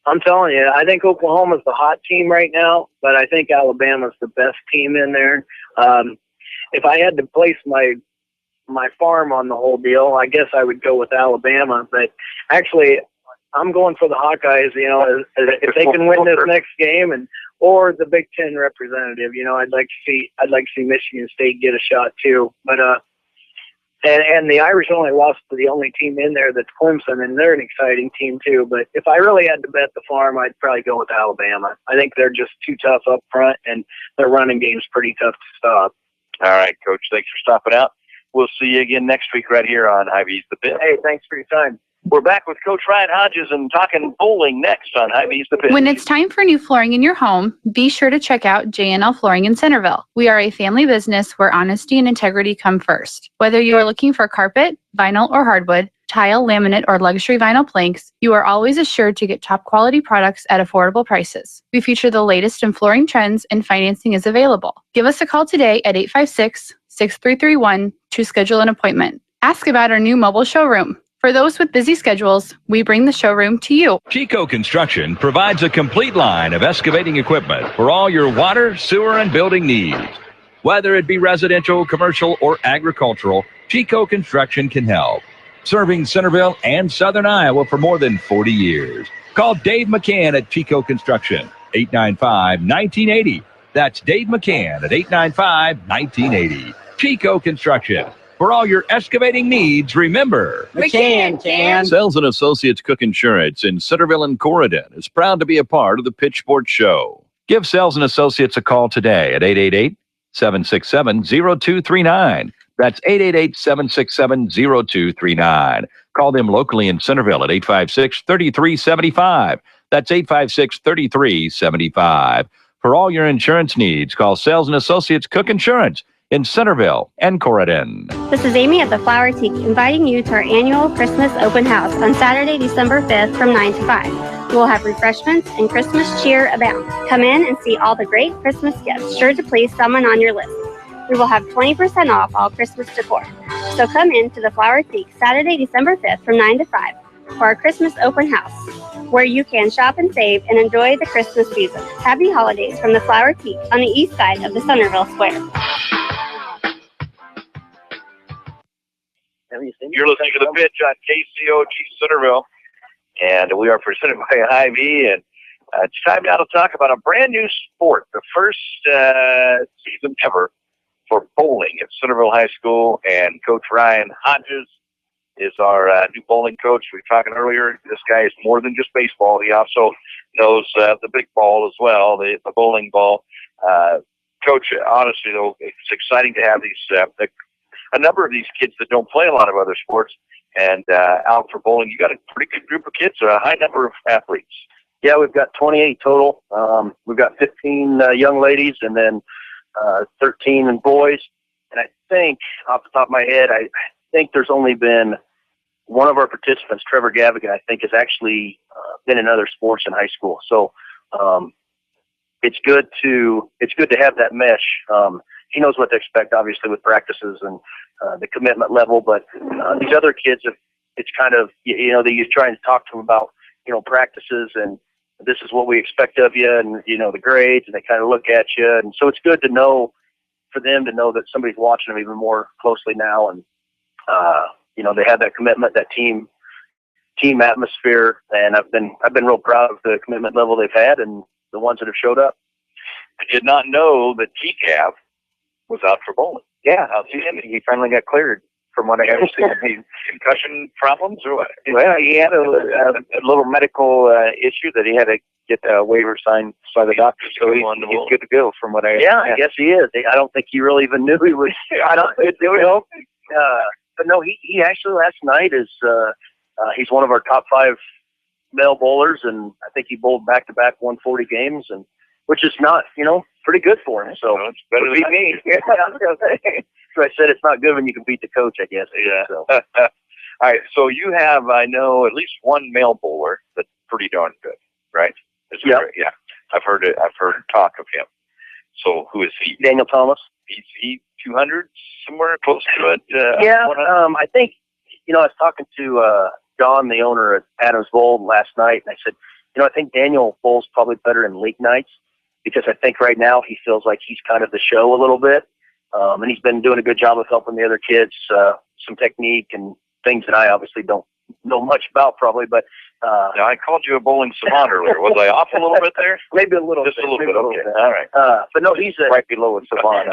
I'm telling you, I think Oklahoma's the hot team right now, but I think Alabama's the best team in there. If I had to place my farm on the whole deal, I guess I would go with Alabama. But actually, I'm going for the Hawkeyes, if they can win this next game or the Big Ten representative. I'd like to see Michigan State get a shot too. But and the Irish only lost to the only team in there that's Clemson, and they're an exciting team too. But if I really had to bet the farm, I'd probably go with Alabama. I think they're just too tough up front, and their running game's pretty tough to stop. All right, Coach. Thanks for stopping out. We'll see you again next week right here on Hy-Vee The Pit. Hey, thanks for your time. We're back with Coach Ryan Hodges and talking bowling next on Hy-Vee The Pit. When it's time for new flooring in your home, be sure to check out JNL Flooring in Centerville. We are a family business where honesty and integrity come first. Whether you are looking for carpet, vinyl or hardwood, tile, laminate, or luxury vinyl planks, you are always assured to get top quality products at affordable prices. We feature the latest in flooring trends, and financing is available. Give us a call today at 856-6331 to schedule an appointment. Ask about our new mobile showroom. For those with busy schedules, we bring the showroom to you. Chico Construction provides a complete line of excavating equipment for all your water, sewer, and building needs. Whether it be residential, commercial, or agricultural, Chico Construction can help. Serving Centerville and Southern Iowa for more than 40 years. Call Dave McCann at Chico Construction, 895-1980. That's Dave McCann at 895-1980. Chico Construction. For all your excavating needs, remember, McCann can. Sells & Associates Cook Insurance in Centerville and Corydon is proud to be a part of the Pitch Sports Show. Give Sells & Associates a call today at 888-767-0239. That's 888-767-0239. Call them locally in Centerville at 856-3375. That's 856-3375. For all your insurance needs, call Sales and Associates Cook Insurance in Centerville and Corydon. This is Amy at the Flower Teak, inviting you to our annual Christmas open house on Saturday, December 5th from 9 to 5. We will have refreshments and Christmas cheer abound. Come in and see all the great Christmas gifts, sure to please someone on your list. We will have 20% off all Christmas decor. So come in to the Flower Teak Saturday, December 5th from 9 to 5 for our Christmas open house, where you can shop and save and enjoy the Christmas season. Happy holidays from the Flower Teak on the east side of the Centerville Square. You're listening to The Pitch on KCOG Centerville, and we are presented by Hy-Vee, and it's time now to talk about a brand new sport, the first season ever for bowling at Centerville High School, and Coach Ryan Hodges is our new bowling coach. We were talking earlier, this guy is more than just baseball. He also knows the big ball as well, the bowling ball. Coach, honestly, though, it's exciting to have these a number of these kids that don't play a lot of other sports and out for bowling. You got a pretty good group of kids, a high number of athletes. Yeah, we've got 28 total. We've got 15 young ladies and then 13 boys. And I think, off the top of my head, I think there's only been one of our participants, Trevor Gavigan, I think, has actually been in other sports in high school. So it's good to have that mesh. He knows what to expect, obviously, with practices and the commitment level. But these other kids, it's kind of, you're trying to talk to them about, practices and this is what we expect of you and, the grades, and they kind of look at you. And so it's good to know, for them to know that somebody's watching them even more closely now. And, they have that commitment, that team atmosphere. And I've been real proud of the commitment level they've had and the ones that have showed up. I did not know that TCAV was out for bowling. Yeah, he finally got cleared, from what I understand. Concussion problems or what? Well, he had a little medical issue that he had to get a waiver signed by the doctor, so he's good to go, from what I understand. Yeah, I guess he is. I don't think he really even knew he was. But no, he actually last night is he's one of our top 5 male bowlers, and I think he bowled back-to-back 140 games, and which is not, pretty good for him. So it's better than me. Yeah, so I said it's not good when you can beat the coach, I guess. Yeah. So. All right. So you have, I know, at least one male bowler that's pretty darn good, right? Yeah. Yeah. I've heard talk of him. So who is he? Daniel Thomas. He's 200, somewhere close to it. Yeah. I think, I was talking to Don, the owner at Adams Bowl, last night, and I said, I think Daniel bowls probably better in league nights, because I think right now he feels like he's kind of the show a little bit. And he's been doing a good job of helping the other kids, some technique and things that I obviously don't know much about probably, but now, I called you a bowling savant earlier. Was I off a little bit there? Maybe a little Just bit. a little bit. Okay. All right. But no, he's right below a savant.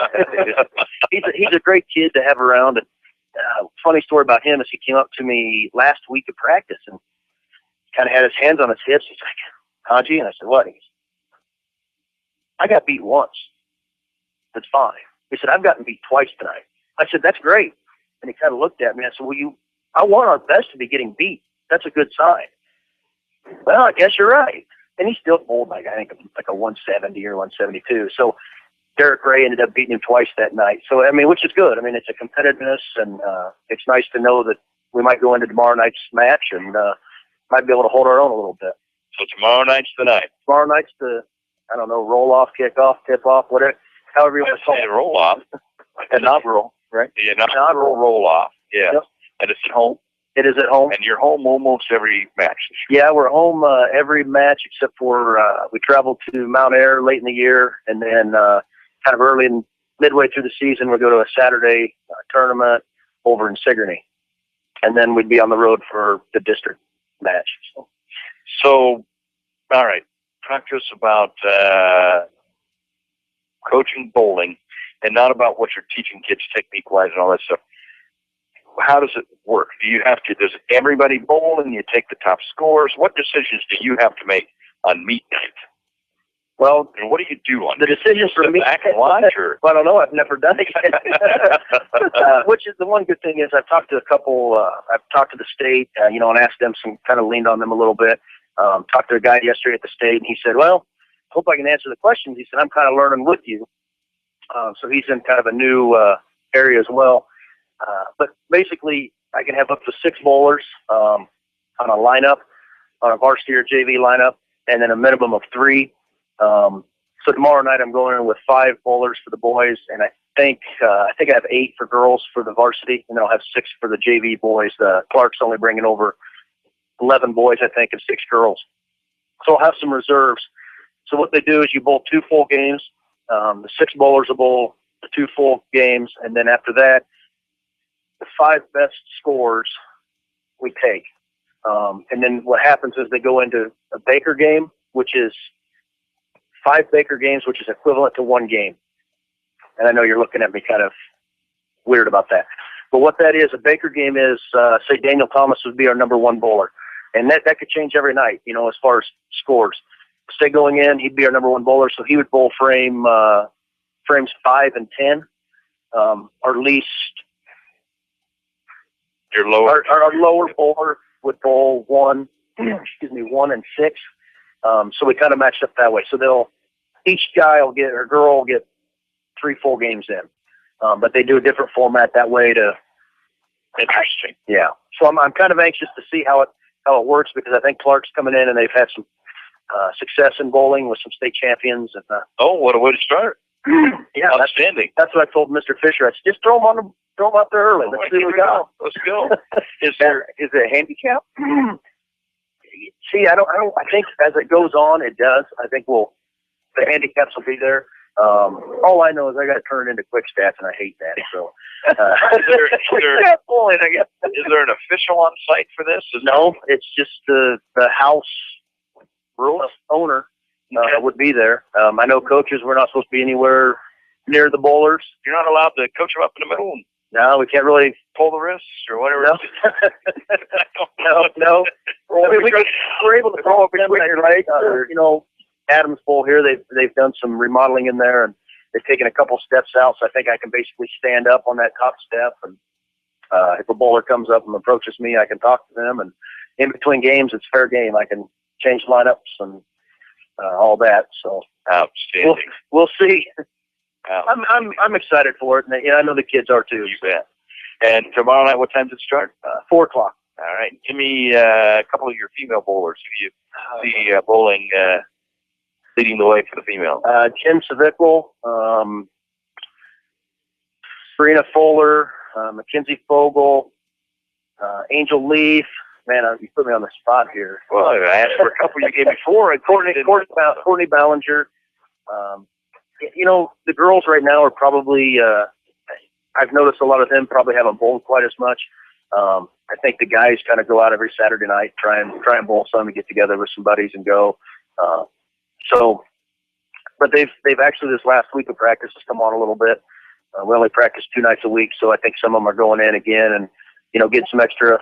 He's a great kid to have around. And funny story about him is he came up to me last week of practice and kind of had his hands on his hips. He's like, Haji? And I said, what? He goes, I got beat once. That's fine. He said, I've gotten beat twice tonight. I said, that's great. And he kind of looked at me. I said, well, I want our best to be getting beat. That's a good sign. Well, I guess you're right. And he still bowled like, I think, like a 170 or 172. So Derek Ray ended up beating him twice that night. So, which is good. It's a competitiveness, and it's nice to know that we might go into tomorrow night's match and might be able to hold our own a little bit. So tomorrow night's the night. Tomorrow night's the, roll off, kick off, tip off, whatever, however you want to call it. Roll off. Inaugural, right? The inaugural roll off. Yeah. Yep. And it's at home. It is at home. And you're home almost every match. Yeah, we're home every match except for we travel to Mount Air late in the year, and then kind of early and midway through the season, we'll go to a Saturday tournament over in Sigourney, and then we'd be on the road for the district match. So all right, talk to us about coaching bowling, and not about what you're teaching kids technique-wise and all that stuff. How does it work? Does everybody bowl and you take the top scores? What decisions do you have to make on meet night? Well, and what do you do on the decision for me? Back and watch, or well, I don't know. I've never done it. Which is the one good thing is I've talked to a couple. I've talked to the state, and asked them some, kind of leaned on them a little bit. Talked to a guy yesterday at the state, and he said, "Well, I hope I can answer the questions." He said, "I'm kind of learning with you." So he's in kind of a new area as well. But basically, I can have up to 6 bowlers on a lineup, on a varsity or JV lineup, and then a minimum of 3. So tomorrow night I'm going in with 5 bowlers for the boys, and I think I have 8 for girls for the varsity, and then I'll have 6 for the JV boys. Clark's only bringing over 11 boys, I think, and 6 girls. So I'll have some reserves. So what they do is you bowl 2 full games. The 6 bowlers will bowl the 2 full games, and then after that, the 5 best scores we take. And then what happens is they go into a Baker game, which is 5 Baker games, which is equivalent to 1 game. And I know you're looking at me kind of weird about that. But what that is, a Baker game is, say Daniel Thomas would be our number 1 bowler. And that could change every night, as far as scores. Say going in, he'd be our number 1 bowler, so he would bowl frames 5 and 10. Our least, your lower, our lower bowler would bowl 1 and 6. So we kind of matched up that way. So each guy will get, or girl will get 3 full games in. But they do a different format that way to. Interesting. Yeah. So I'm kind of anxious to see how it works, because I think Clark's coming in and they've had some success in bowling with some state champions. And what a way to start. Yeah, outstanding. That's what I told Mr. Fisher. I said, just throw them out there early. Let's see what we got. Let's go. Is there a handicap? See, I think as it goes on, it does. I think the handicaps will be there. All I know is I got to turn it into quick stats, and I hate that. So, is there an official on site for this? No, it's just the house rules owner would be there. I know coaches, we're not supposed to be anywhere near the bowlers. You're not allowed to coach them up in the middle. No, we can't really pull the wrists or whatever. No. We're able to throw up them your leg. Adams Bowl here, they've done some remodeling in there, and they've taken a couple steps out, so I think I can basically stand up on that top step, and if a bowler comes up and approaches me, I can talk to them, and in between games, it's fair game. I can change lineups and all that. So outstanding. We'll see. I'm excited for it, and I know the kids are too. You bet. And tomorrow night, what time does it start? 4 o'clock. All right. Give me a couple of your female bowlers. Who you see bowling leading the way for the female? Jen Savickle, Serena Fuller, Mackenzie Fogel, Angel Leaf. Man, you put me on the spot here. Well, I asked for a couple you gave me 4. Courtney Ballinger. The girls right now are probably, I've noticed a lot of them probably haven't bowled quite as much. I think the guys kind of go out every Saturday night, try and bowl some, and get together with some buddies and go. But they've actually, this last week of practice has come on a little bit. We only practice 2 nights a week, so I think some of them are going in again and, getting some extra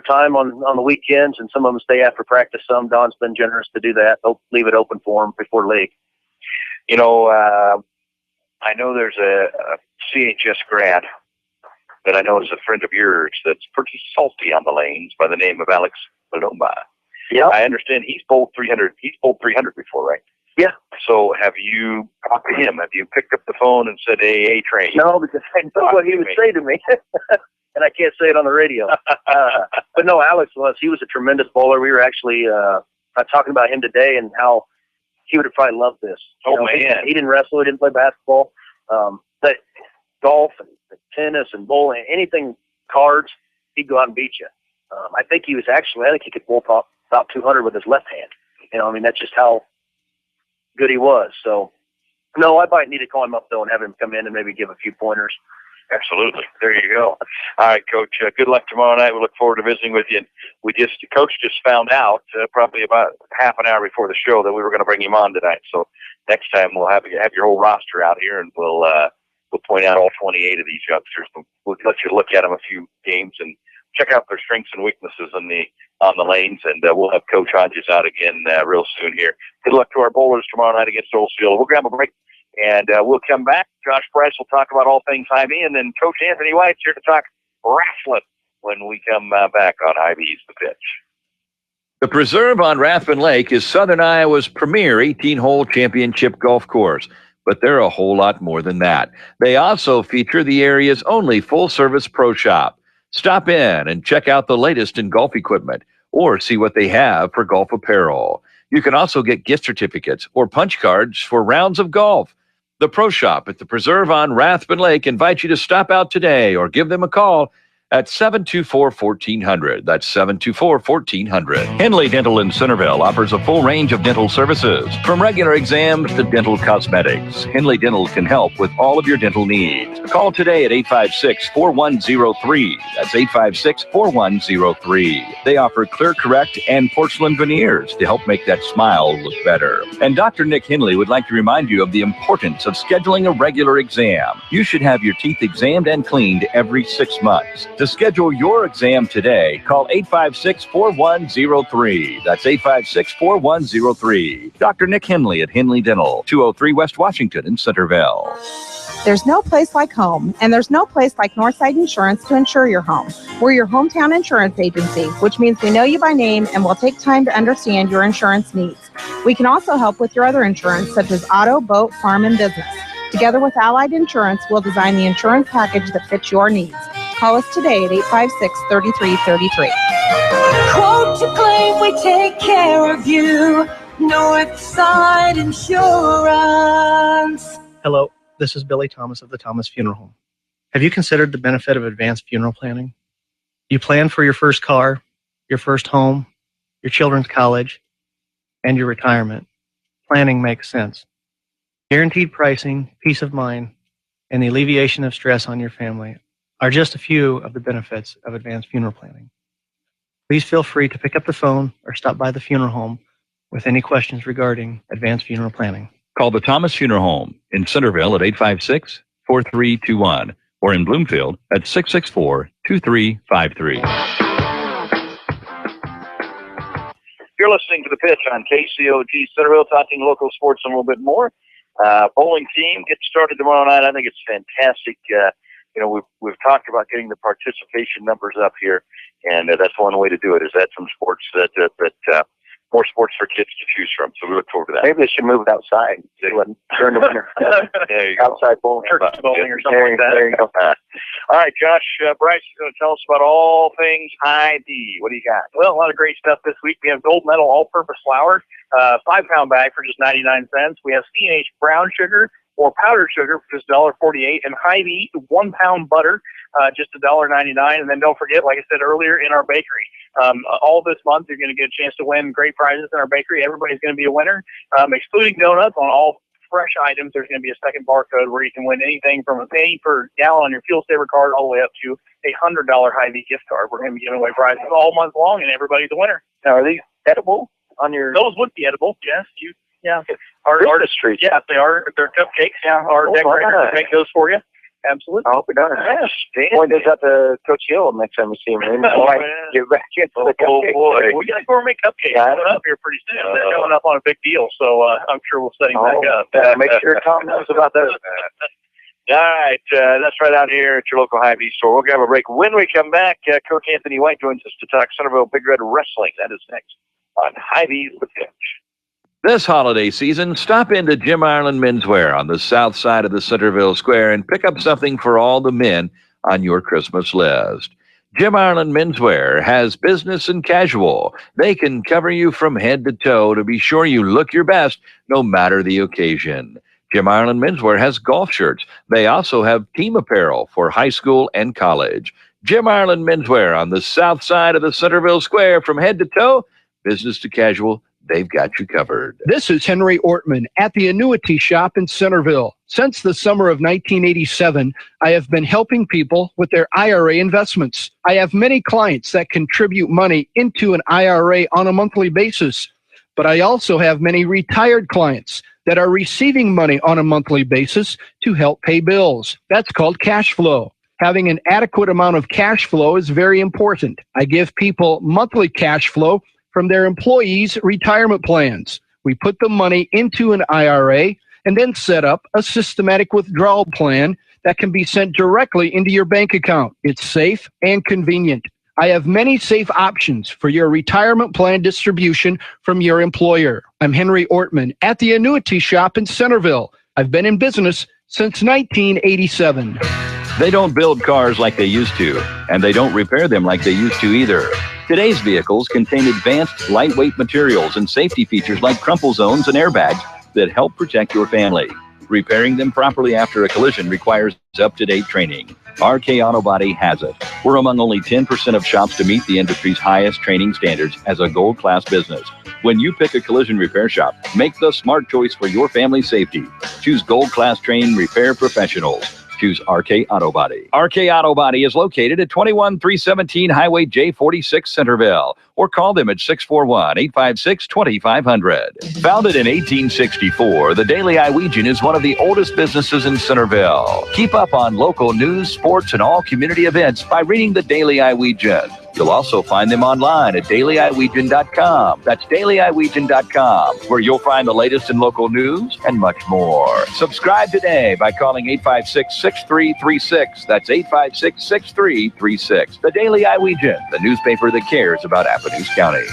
time on the weekends, and some of them stay after practice. Some, Don's been generous to do that. They'll leave it open for them before league. I know there's a CHS grad that I know is a friend of yours that's pretty salty on the lanes by the name of Alex Malomba. Yeah. I understand he's bowled 300. He's bowled 300 before, right? Yeah. So have you talked to him? Have you picked up the phone and said, hey, A-Train? No, because I know what he would say to me. And I can't say it on the radio. But no, Alex he was a tremendous bowler. We were actually talking about him today and how he would have probably loved this. Man. He didn't wrestle. He didn't play basketball. But golf and tennis and bowling, anything, cards, he'd go out and beat you. I think he could bowl about 200 with his left hand. That's just how good he was. So, no, I might need to call him up, though, and have him come in and maybe give a few pointers. Absolutely. There you go. All right, Coach. Good luck tomorrow night. We look forward to visiting with you. Coach just found out probably about half an hour before the show that we were going to bring him on tonight. So next time we'll have your whole roster out here, and we'll point out all 28 of these youngsters. We'll let you look at them a few games and check out their strengths and weaknesses on on the lanes, and we'll have Coach Hodges out again real soon here. Good luck to our bowlers tomorrow night against Oldsfield. We'll grab a break, and we'll come back. Josh Bryce will talk about all things Hy-Vee, and then Coach Anthony White's here to talk wrestling when we come back on Hy-Vee's The Pitch. The Preserve on Rathbun Lake is Southern Iowa's premier 18-hole championship golf course, but they're a whole lot more than that. They also feature the area's only full-service pro shop. Stop in and check out the latest in golf equipment or see what they have for golf apparel. You can also get gift certificates or punch cards for rounds of golf. The Pro Shop at the Preserve on Rathbun Lake invites you to stop out today or give them a call at 724-1400. That's 724-1400. Henley Dental in Centerville offers a full range of dental services, from regular exams to dental cosmetics. Henley Dental can help with all of your dental needs. Call today at 856-4103. That's 856-4103. They offer Clear Correct and porcelain veneers to help make that smile look better. And Dr. Nick Henley would like to remind you of the importance of scheduling a regular exam. You should have your teeth examined and cleaned every 6 months. To schedule your exam today, call 856-4103. That's 856-4103. Dr. Nick Henley at Henley Dental, 203 West Washington in Centerville. There's no place like home, and there's no place like Northside Insurance to insure your home. We're your hometown insurance agency, which means we know you by name and will take time to understand your insurance needs. We can also help with your other insurance, such as auto, boat, farm, and business. Together with Allied Insurance, we'll design the insurance package that fits your needs. Call us today at 856-3333. Quote to claim, we take care of you. Northside Insurance. Hello, this is Billy Thomas of the Thomas Funeral Home. Have you considered the benefit of advanced funeral planning? You plan for your first car, your first home, your children's college, and your retirement. Planning makes sense. Guaranteed pricing, peace of mind, and the alleviation of stress on your family are just a few of the benefits of advanced funeral planning. Please feel free to pick up the phone or stop by the funeral home with any questions regarding advanced funeral planning. Call the Thomas Funeral Home in Centerville at 856-4321 or in Bloomfield at 664-2353. You're listening to The Pitch on KCOG Centerville, talking local sports and a little bit more. Bowling team gets started tomorrow night. I think it's fantastic. We've talked about getting the participation numbers up here, and that's one way to do it. Is add some sports more sports for kids to choose from. So we look forward to that. Maybe they should move it outside during the winter. There you go. Outside bowling. Turkey bowling or something like that. There you go. All right, Josh Bryce is going to tell us about all things Hy-Vee. What do you got? Well, a lot of great stuff this week. We have gold medal all-purpose flour, 5-pound bag for just 99 cents. We have C&H brown sugar or powdered sugar for just $1.48, and Hy-Vee 1-pound butter, just $1.99. And then don't forget, like I said earlier, in our bakery, all this month you're going to get a chance to win great prizes in our bakery. Everybody's going to be a winner, excluding donuts. On all fresh items, there's going to be a second barcode where you can win anything from a penny per gallon on your Fuel Saver card all the way up to a $100 Hy-Vee gift card. We're going to be giving away prizes all month long, and everybody's a winner. Now, are these edible on your? Those would be edible. Yes, yeah. Artistry. Yeah, they are. They're cupcakes. Yeah, our decorators can make those for you. Absolutely. I hope it does. Yes. Point this out to Coach Hill next time we see him. Get back into the cupcakes. We got gourmet cupcakes coming up here pretty soon. They're coming up on a big deal, so I'm sure we'll set him back up. Make sure Tom knows about those. All right, that's right out here at your local Hy-Vee store. We'll grab a break. When we come back, Coach Anthony White joins us to talk Centerville Big Red Wrestling. That is next on Hy-Vee's The Pitch. This holiday season, stop into Jim Ireland Menswear on the south side of the Centerville Square and pick up something for all the men on your Christmas list. Jim Ireland Menswear has business and casual. They can cover you from head to toe to be sure you look your best no matter the occasion. Jim Ireland Menswear has golf shirts. They also have team apparel for high school and college. Jim Ireland Menswear on the south side of the Centerville Square, from head to toe, business to casual, they've got you covered. This is Henry Ortman at the Annuity Shop in Centerville. Since the summer of 1987, I have been helping people with their IRA investments. I have many clients that contribute money into an IRA on a monthly basis, but I also have many retired clients that are receiving money on a monthly basis to help pay bills. That's called cash flow. Having an adequate amount of cash flow is very important. I give people monthly cash flow from their employees' retirement plans. We put the money into an IRA and then set up a systematic withdrawal plan that can be sent directly into your bank account. It's safe and convenient. I have many safe options for your retirement plan distribution from your employer. I'm Henry Ortman at the Annuity Shop in Centerville. I've been in business since 1987. They don't build cars like they used to, and they don't repair them like they used to either. Today's vehicles contain advanced, lightweight materials and safety features like crumple zones and airbags that help protect your family. Repairing them properly after a collision requires up-to-date training. RK Auto Body has it. We're among only 10% of shops to meet the industry's highest training standards as a gold class business. When you pick a collision repair shop, make the smart choice for your family's safety. Choose gold class trained repair professionals. Choose RK Auto Body. RK Auto Body is located at 21317 Highway J46 Centerville, or call them at 641-856-2500. Founded in 1864, the Daily Iowegian is one of the oldest businesses in Centerville. Keep up on local news, sports, and all community events by reading the Daily Iowegian. You'll also find them online at dailyiowegian.com. That's dailyiowegian.com, where you'll find the latest in local news and much more. Subscribe today by calling 856-6336. That's 856-6336. The Daily Iowegian, the newspaper that cares about Appanoose County.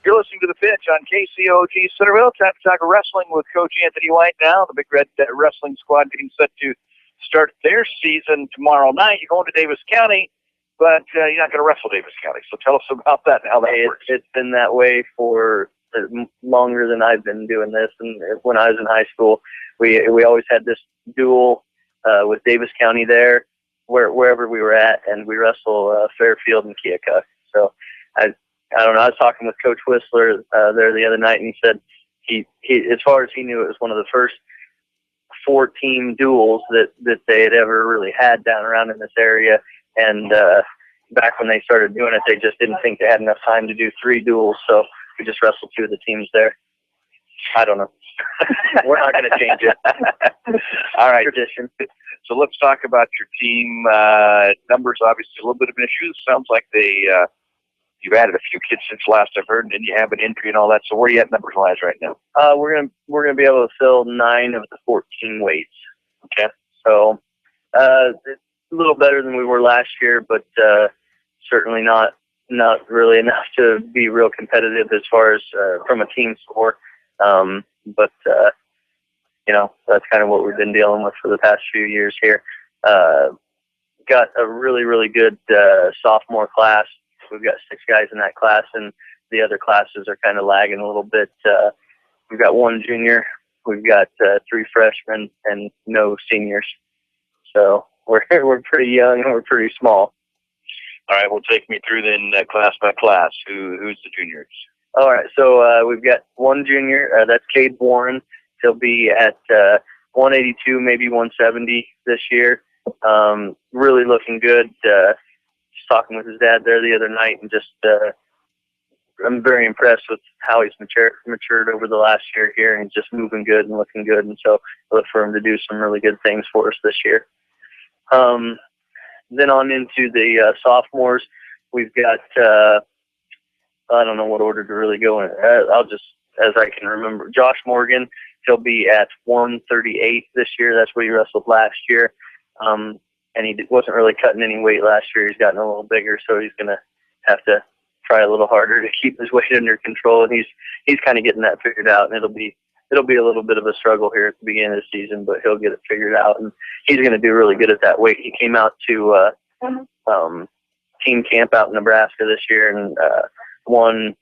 You're listening to The Pitch on KCOG Centerville. Time to talk wrestling with Coach Anthony White now. The Big Red Wrestling Squad getting set to start their season tomorrow night. You're going to Davis County, but you're not going to wrestle Davis County. So tell us about that and how that works. It's been that way for longer than I've been doing this. And when I was in high school, we always had this duel with Davis County there, wherever we were at, and we wrestle Fairfield and Keokuk. So I don't know. I was talking with Coach Whistler there the other night, and he said he as far as he knew, it was one of the first 4-team duels that they had ever really had down around in this area. And back when they started doing it, they just didn't think they had enough time to do 3 duels, so we just wrestled 2 of the teams there. I don't know. We're not going to change it. All right. Tradition. So let's talk about your team. Numbers, obviously, a little bit of an issue. Sounds like you've added a few kids since last I've heard, and then you have an injury and all that. So where are you at numbers-wise right now? We're gonna be able to fill 9 of the 14 weights. Okay. So it's a little better than we were last year, but certainly not really enough to be real competitive as far as from a team score. But that's kind of what we've been dealing with for the past few years here. Got a really, really good sophomore class. We've got 6 guys in that class, and the other classes are kind of lagging a little bit. We've got 1 junior, we've got 3 freshmen, and no seniors. So we're pretty young and we're pretty small. All right, well, take me through then class by class. Who's the juniors? All right, so we've got 1 junior. That's Cade Warren. He'll be at 182, maybe 170 this year. Really looking good. Just talking with his dad there the other night, and just I'm very impressed with how he's matured over the last year here, and just moving good and looking good. And so I look for him to do some really good things for us this year. Then on into the sophomores, we've got I don't know what order to really go in. I'll just, as I can remember, Josh Morgan. He'll be at 138 this year. That's what he wrestled last year. And he wasn't really cutting any weight last year. He's gotten a little bigger, so he's going to have to try a little harder to keep his weight under control. And he's kind of getting that figured out, and it'll be a little bit of a struggle here at the beginning of the season, but he'll get it figured out, and he's going to do really good at that weight. He came out to team camp out in Nebraska this year and won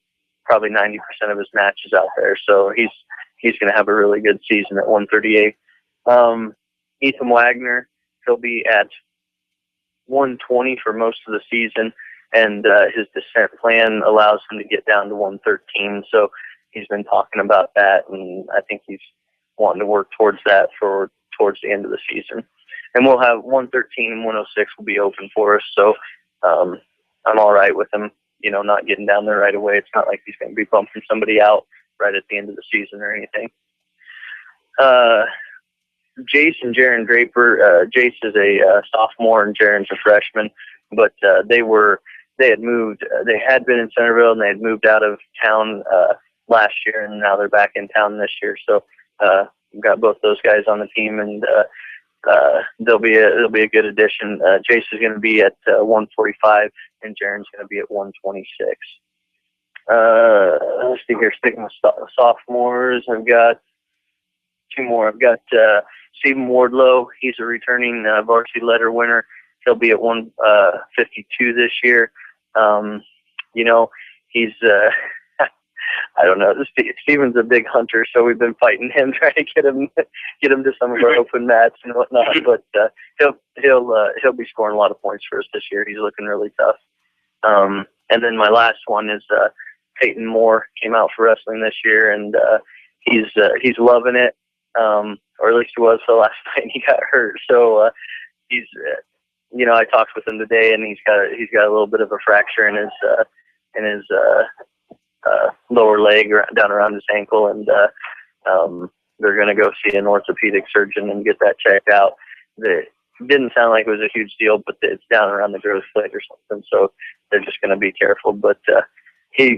probably 90% of his matches out there. So he's going to have a really good season at 138. Ethan Wagner, he'll be at 120 for most of the season. and his descent plan allows him to get down to 113. So he's been talking about that, and I think he's wanting to work towards that towards the end of the season. And we'll have 113 and 106 will be open for us. So I'm all right with him, not getting down there right away. It's not like he's going to be bumping somebody out right at the end of the season or anything. Jace and Jaron Draper. Jace is a sophomore and Jaron's a freshman, but they had moved. They had been in Centerville and they had moved out of town last year, and now they're back in town this year. So we've got both those guys on the team, and they'll be a good addition. Jace is going to be at 145, and Jaron's going to be at 126. Let's see here. Sticking with sophomores, I've got two more. I've got Stephen Wardlow. He's a returning varsity letter winner. He'll be at 152 this year. He's I don't know. Steven's a big hunter, so we've been fighting him, trying to get him to some of our open mats and whatnot. But he'll be scoring a lot of points for us this year. He's looking really tough. And then my last one is Peyton Moore. Came out for wrestling this year, and he's loving it. Or at least he was the last night he got hurt. So he's I talked with him today, and he's got a little bit of a fracture in his lower leg down around his ankle, and they're going to go see an orthopedic surgeon and get that checked out. It didn't sound like it was a huge deal, but it's down around the growth plate or something, so they're just going to be careful. But he's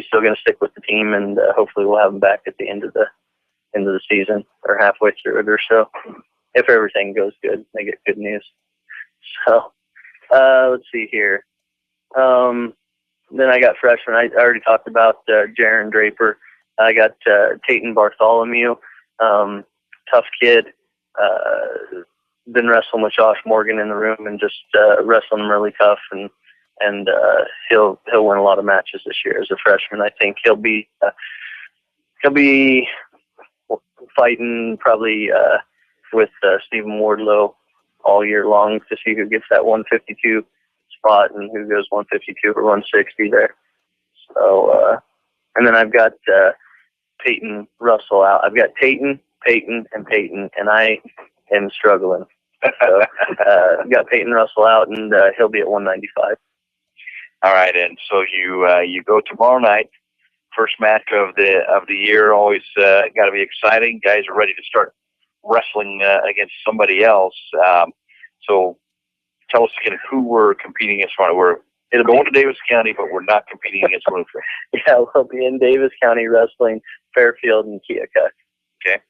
still going to stick with the team, and hopefully we'll have him back at the end of the season or halfway through it or so, if everything goes good. They get good news. So let's see here. Then I got freshmen. I already talked about Jaron Draper. I got Tayton Bartholomew, tough kid. Been wrestling with Josh Morgan in the room and just wrestling him really tough, and he'll win a lot of matches this year as a freshman. I think he'll be fighting probably with Stephen Wardlow all year long to see who gets that 152 spot and who goes 152 or 160 there. So, and then I've got Peyton Russell out. I've got Peyton, and I am struggling. So I've got Peyton Russell out, and he'll be at 195. All right, and so you go tomorrow night. First match of the year, always got to be exciting. Guys are ready to start wrestling against somebody else. So tell us again who we're competing against. We're going to Davis County, but we're not competing against Bloomfield. Yeah, we'll be in Davis County wrestling Fairfield and Keokuk. Okay.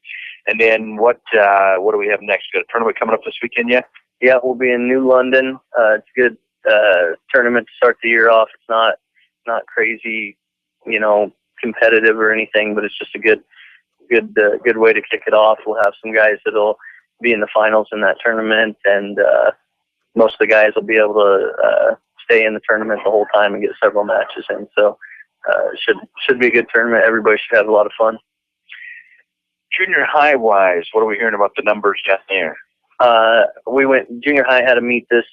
And then what do we have next? Got a tournament coming up this weekend yet? Yeah, we'll be in New London. It's a good tournament to start the year off. It's not crazy, competitive or anything, but it's just a good way to kick it off. We'll have some guys that'll be in the finals in that tournament, and most of the guys will be able to stay in the tournament the whole time and get several matches in. So should be a good tournament. Everybody should have a lot of fun. Junior high wise, what are we hearing about the numbers down there? Junior high had a meet this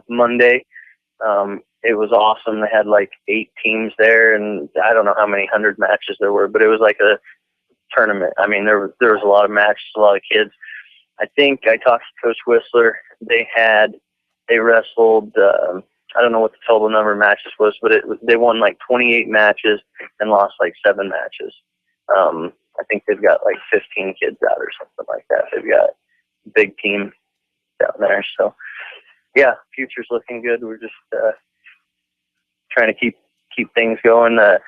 Monday. It was awesome. They had like 8 teams there, and I don't know how many 100 matches there were, but it was like a tournament. I mean, there was a lot of matches, a lot of kids. I think I talked to Coach Whistler. They wrestled, I don't know what the total number of matches was, but they won like 28 matches and lost like 7 matches. I think they've got like 15 kids out or something like that. They've got a big team down there. So yeah, future's looking good. We're just trying to keep things going. I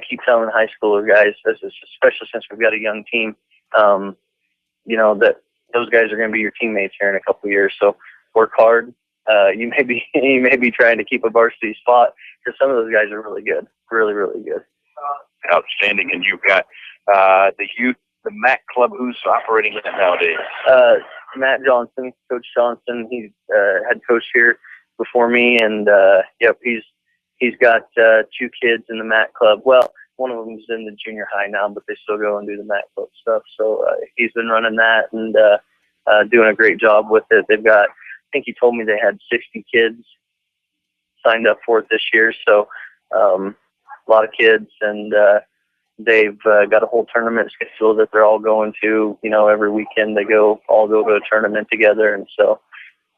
keep telling high schooler guys, especially since we've got a young team, that those guys are going to be your teammates here in a couple of years. So work hard. You may be trying to keep a varsity spot, because some of those guys are really good, really, really good. Outstanding. And you've got the youth, the MAC club. Who's operating that nowadays? Matt Johnson, Coach Johnson. He's head coach here before me, and he's got 2 kids in the MAC club. Well, one of them's in the junior high now, but they still go and do the MAC club stuff. So he's been running that and doing a great job with it. They've got, I think he told me they had 60 kids signed up for it this year. So a lot of kids, and they've got a whole tournament schedule that they're all going to. Every weekend they all go to a tournament together, and so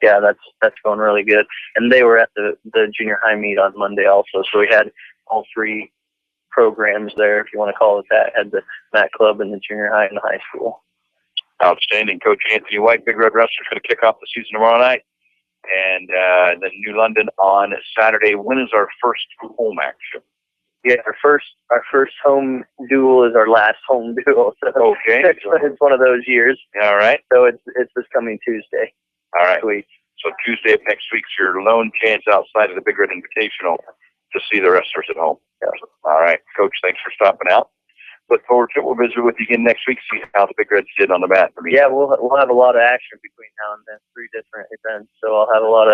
yeah, that's going really good. And they were at the junior high meet on Monday also, so we had all three programs there, if you want to call it that. Had the Mat Club and the junior high and the high school. Outstanding. Coach Anthony White, Big Red Wrestlers, going to kick off the season tomorrow night. And then New London on Saturday. When is our first home action? Yeah, our first home duel is our last home duel. So okay. It's one of those years. All right. So it's this coming Tuesday. All right. So Tuesday of next week's your lone chance outside of the Big Red Invitational to see the wrestlers at home. Yeah. All right. Coach, thanks for stopping out. Look forward to it. We'll visit with you again next week, see how the Big Reds did on the mat. Yeah, we'll have a lot of action between now and then, 3 different events. So I'll have a lot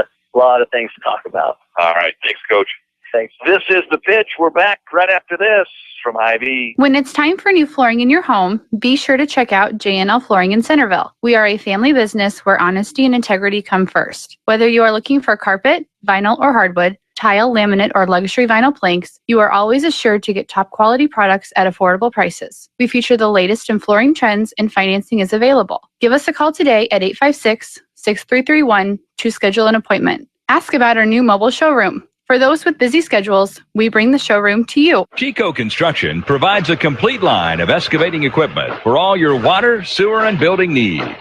of things to talk about. All right. Thanks, Coach. Thanks. This is The Pitch. We're back right after this from Hy-Vee. When it's time for new flooring in your home, be sure to check out J&L Flooring in Centerville. We are a family business where honesty and integrity come first. Whether you are looking for carpet, vinyl or hardwood, tile, laminate, or luxury vinyl planks, you are always assured to get top quality products at affordable prices. We feature the latest in flooring trends and financing is available. Give us a call today at 856-6331 to schedule an appointment. Ask about our new mobile showroom. For those with busy schedules, we bring the showroom to you. Chico Construction provides a complete line of excavating equipment for all your water, sewer, and building needs.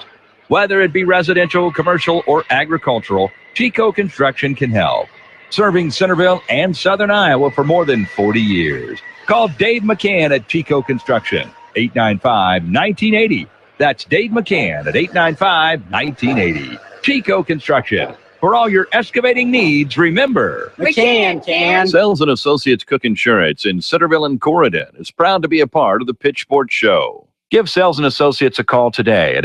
Whether it be residential, commercial, or agricultural, Chico Construction can help. Serving Centerville and Southern Iowa for more than 40 years. Call Dave McCann at Chico Construction, 895-1980. That's Dave McCann at 895-1980. Chico Construction. For all your excavating needs, remember, McCann. Sells and Associates Cook Insurance in Centerville and Corydon is proud to be a part of the Pitch Sports Show. Give Sells and Associates a call today at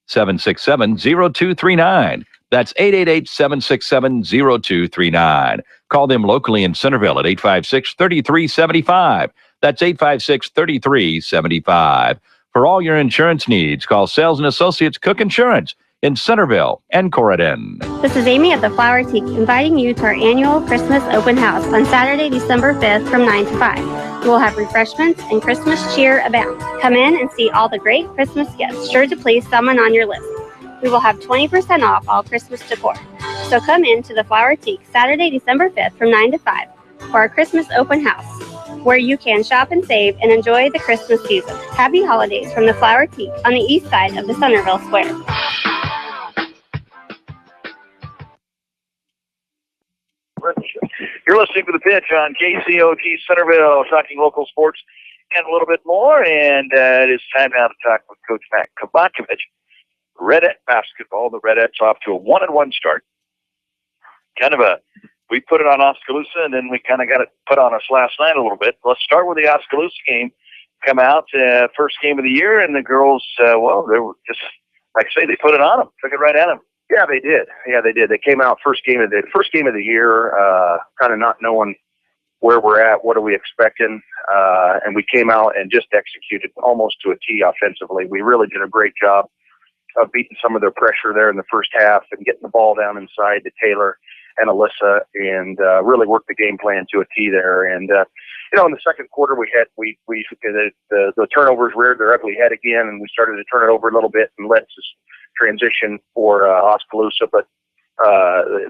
888-767-0239. That's 888-767-0239. Call them locally in Centerville at 856-3375. That's 856-3375. For all your insurance needs, call Sells and Associates Cook Insurance in Centerville and Corydon. This is Amy at the Flower Teak, inviting you to our annual Christmas open house on Saturday, December 5th from 9 to 5. We'll have refreshments and Christmas cheer abound. Come in and see all the great Christmas gifts, sure to please someone on your list. We will have 20% off all Christmas decor. So come in to the Flower Teak Saturday, December 5th from 9 to 5 for our Christmas open house, where you can shop and save and enjoy the Christmas season. Happy holidays from the Flower Teak on the east side of the Centerville Square. You're listening to The Pitch on KCOG Centerville, talking local sports and a little bit more. And it is time now to talk with Coach Matt Kovacevic. Redette basketball. The Redettes off to a 1-1 start. We put it on Oskaloosa, and then we kind of got it put on us last night a little bit. Let's start with the Oskaloosa game. Come out, first game of the year, and the girls, they were just, like I say, they put it on them, took it right at them. Yeah, they did. They came out first game of the year, kind of not knowing where we're at, what are we expecting, and we came out and just executed almost to a T offensively. We really did a great job of beating some of their pressure there in the first half and getting the ball down inside to Taylor and Alyssa, and really worked the game plan to a T there. And in the second quarter, the turnovers reared their ugly head again, and we started to turn it over a little bit and let us transition for Oskaloosa, but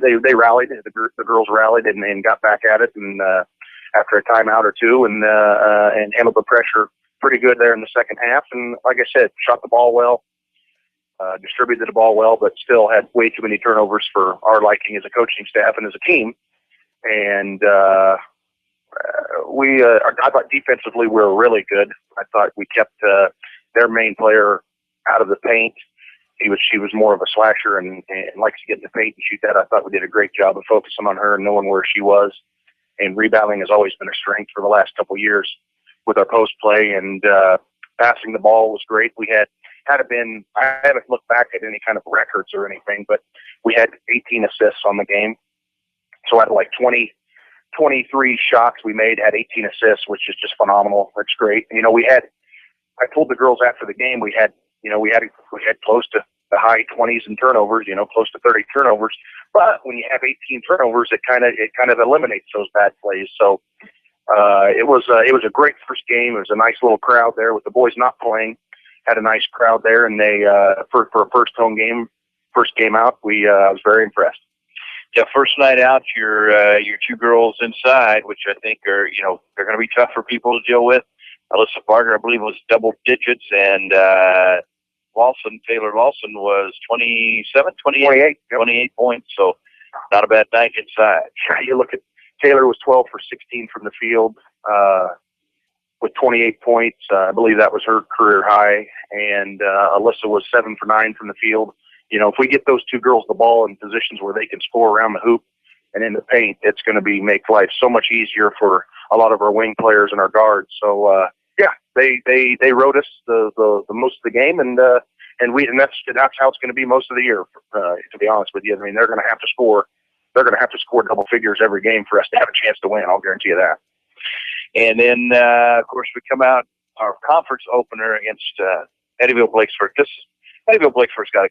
they rallied. The girls rallied and got back at it, and after a timeout or two, and handled the pressure pretty good there in the second half. And like I said, shot the ball well, distributed the ball well, but still had way too many turnovers for our liking as a coaching staff and as a team. And I thought defensively we were really good. I thought we kept their main player out of the paint. She was more of a slasher and likes to get in the paint and shoot that. I thought we did a great job of focusing on her and knowing where she was. And rebounding has always been a strength for the last couple of years with our post play, and passing the ball was great. We had been, I haven't looked back at any kind of records or anything, but we had 18 assists on the game. So out of 23 shots we made, had 18 assists, which is just phenomenal. That's great. I told the girls after the game, we had close to the high 20s in turnovers, close to 30 turnovers. But when you have 18 turnovers, it kind of eliminates those bad plays. So it was a great first game. It was a nice little crowd there with the boys not playing. Had a nice crowd there, and they for a first game out, I was very impressed. Yeah, first night out, your two girls inside, which I think are they're going to be tough for people to deal with. Alyssa Barger, I believe, was double digits, and Taylor Lawson was 28 points. So not a bad night inside. You look at Taylor was 12 for 16 from the field with 28 points. I believe that was her career high, and Alyssa was 7 for 9 from the field. If we get those two girls the ball in positions where they can score around the hoop and in the paint, it's going to make life so much easier for a lot of our wing players and our guards. So they rode us the most of the game, and that's how it's going to be most of the year. To be honest with you, I mean they're going to have to score. They're going to have to score double figures every game for us to have a chance to win. I'll guarantee you that. And then of course we come out our conference opener against Eddyville Blakesford. Eddyville Blakesford's got a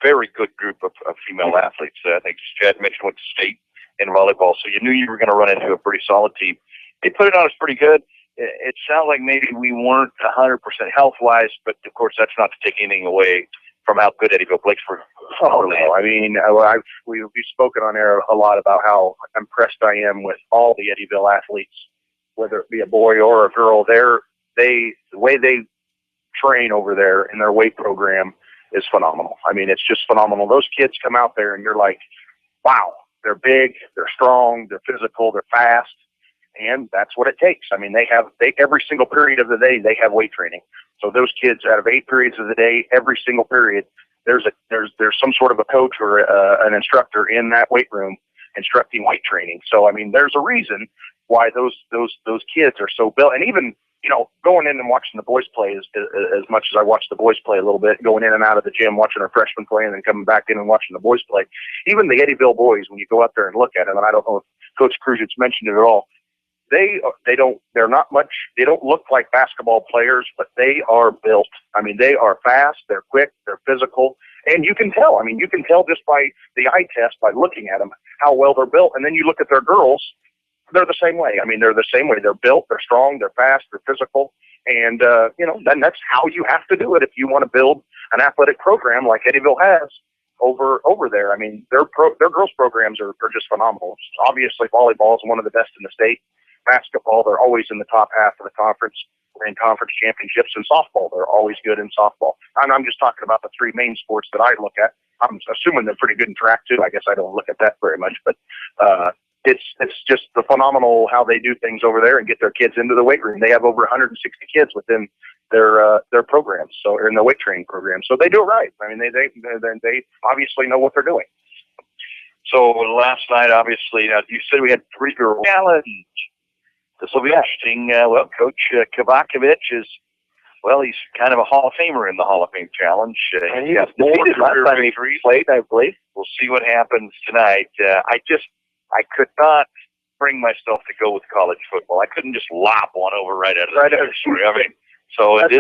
very good group of female athletes. I think Chad mentioned went to state in volleyball, so you knew you were going to run into a pretty solid team. They put it on us pretty good. It sounded like maybe we weren't 100% health-wise, but of course that's not to take anything away from how good Eddyville Blakesford. Oh no, I mean we've spoken on air a lot about how impressed I am with all the Eddyville athletes, whether it be a boy or a girl. The way they train over there in their weight program is phenomenal. I mean, it's just phenomenal. Those kids come out there and you're like, wow, they're big, they're strong, they're physical, they're fast, and that's what it takes. I mean, they every single period of the day they have weight training. So those kids, out of 8 periods of the day, every single period, there's some sort of a coach or an instructor in that weight room instructing weight training. So I mean, there's a reason why those kids are so built. And even going in and watching the boys play as much as I watch the boys play a little bit, going in and out of the gym, watching our freshmen play, and then coming back in and watching the boys play. Even the Eddyville boys, when you go out there and look at them, and I don't know if Coach Kruzic's mentioned it at all, they don't look like basketball players, but they are built. I mean, they are fast, they're quick, they're physical, and you can tell. I mean, you can tell just by the eye test, by looking at them, how well they're built. And then you look at their girls, they're the same way. I mean, they're the same way. They're built, they're strong, they're fast, they're physical. And, then that's how you have to do it if you want to build an athletic program like Eddyville has over there. I mean, their girls programs are just phenomenal. Obviously, volleyball is one of the best in the state. Basketball, they're always in the top half of the conference. We're in conference championships. And softball, they're always good in softball. I'm just talking about the 3 main sports that I look at. I'm assuming they're pretty good in track, too. I guess I don't look at that very much. But it's just the phenomenal how they do things over there and get their kids into the weight room. They have over 160 kids within their programs, or in the weight training program. So they do it right. I mean, they obviously know what they're doing. So last night, obviously, you said we had 3 girls challenge. This will be interesting. Coach Kovacevic he's kind of a Hall of Famer in the Hall of Fame Challenge. And he got defeated last time he played, I believe. We'll see what happens tonight. I could not bring myself to go with college football. I couldn't just lop one over right out of the chute. I mean, so it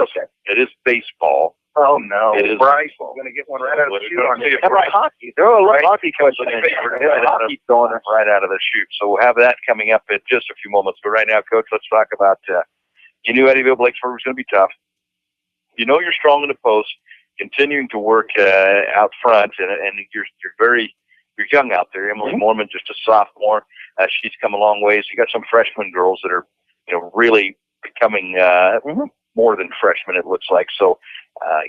is baseball. Oh no, Bryce is going to get one right out of the chute on him. How about hockey? Hockey comes in. Hockey's going right out of the chute. So we'll have that coming up in just a few moments. But right now, Coach, let's talk about. You knew Eddyville Blakesford was going to be tough. You're strong in the post, continuing to work out front, and you're young out there. Emily Mormon, just a sophomore. She's come a long ways. You got some freshman girls that are, really becoming more than freshmen, it looks like. So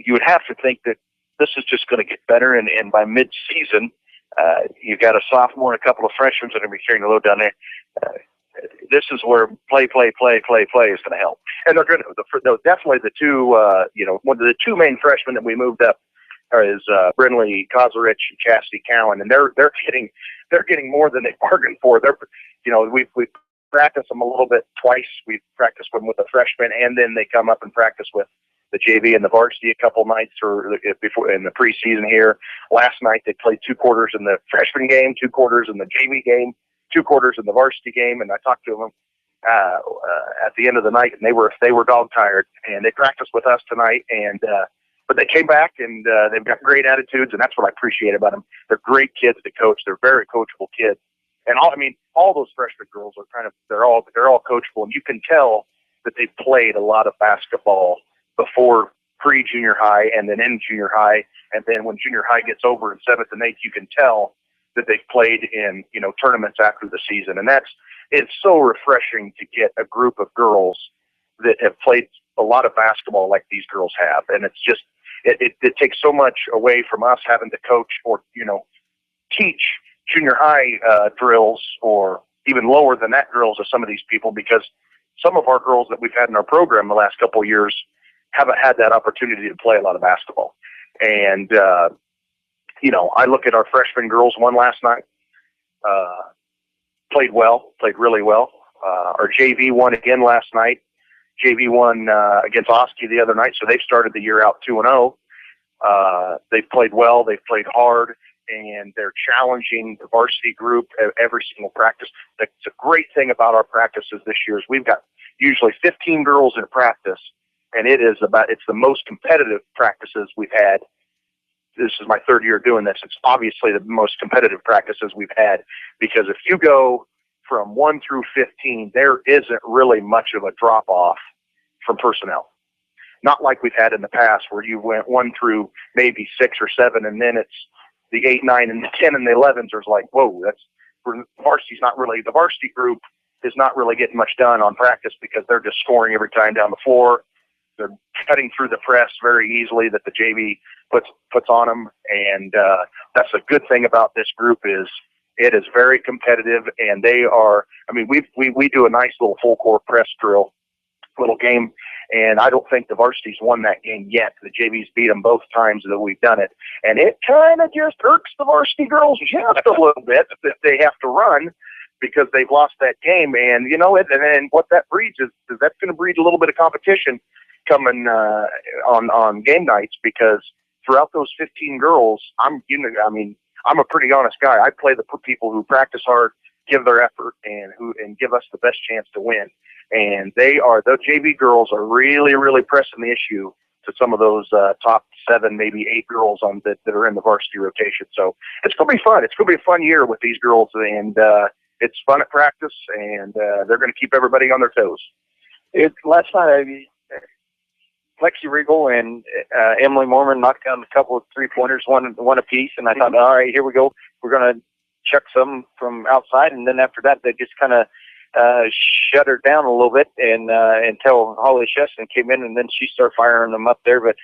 you would have to think that this is just going to get better. And by mid-season, you've got a sophomore and a couple of freshmen that are going to be carrying the load down there. This is where play is going to help. And they're going to definitely the two, one of the 2 main freshmen that we moved up is Brinley Kozarich and Chastity Cowan, and they're getting more than they bargained for. We've practiced them a little bit twice. We've practiced them with the freshmen, and then they come up and practice with the JV and the varsity a couple nights or before in the preseason here. Last night they played 2 quarters in the freshman game, 2 quarters in the JV game, 2 quarters in the varsity game, and I talked to them at the end of the night, and they were dog tired, and they practiced with us tonight, and But they came back, and they've got great attitudes, and that's what I appreciate about them. They're great kids to coach. They're very coachable kids. And all those freshman girls are they're all coachable, and you can tell that they've played a lot of basketball before pre-junior high and then in junior high. And then when junior high gets over in 7th and 8th, you can tell that they've played in, tournaments after the season. And it's so refreshing to get a group of girls that have played a lot of basketball like these girls have. And it's just, it takes so much away from us having to coach or, teach junior high drills or even lower than that drills of some of these people, because some of our girls that we've had in our program the last couple of years haven't had that opportunity to play a lot of basketball. And, I look at our freshman girls, one last night, played really well. Our JV won again last night. JV won against Oski the other night, so they've started the year out 2-0. They've played well, they've played hard, and they're challenging the varsity group at every single practice. That's a great thing about our practices this year is we've got usually 15 girls in practice, and it's the most competitive practices we've had. This is my 3rd year doing this. It's obviously the most competitive practices we've had, because if you go from 1 through 15, there isn't really much of a drop-off from personnel. Not like we've had in the past where you went 1 through maybe 6 or 7, and then it's the 8, 9, and the 10 and the 11s are like, whoa, the varsity group is not really getting much done on practice because they're just scoring every time down the floor. They're cutting through the press very easily that the JV puts on them, and that's a good thing about this group is it is very competitive, and they are. We do a nice little full court press drill, little game, and I don't think the varsity's won that game yet. The JV's beat them both times that we've done it, and it kind of just irks the varsity girls just a little bit that they have to run because they've lost that game, and and what that breeds is that's going to breed a little bit of competition coming on game nights, because throughout those 15 girls, I'm a pretty honest guy. I play the people who practice hard, give their effort, and give us the best chance to win. And the JV girls are really, really pressing the issue to some of those top 7, maybe 8 girls that are in the varsity rotation. So it's going to be fun. It's going to be a fun year with these girls, and it's fun at practice, and they're going to keep everybody on their toes. Last night, Lexi Regal and Emily Mormon knocked down a couple of 3-pointers, one apiece, and I thought, all right, here we go. We're going to chuck some from outside, and then after that, they just kind of shut her down a little bit, and until Holly Sheston came in, and then she started firing them up there. But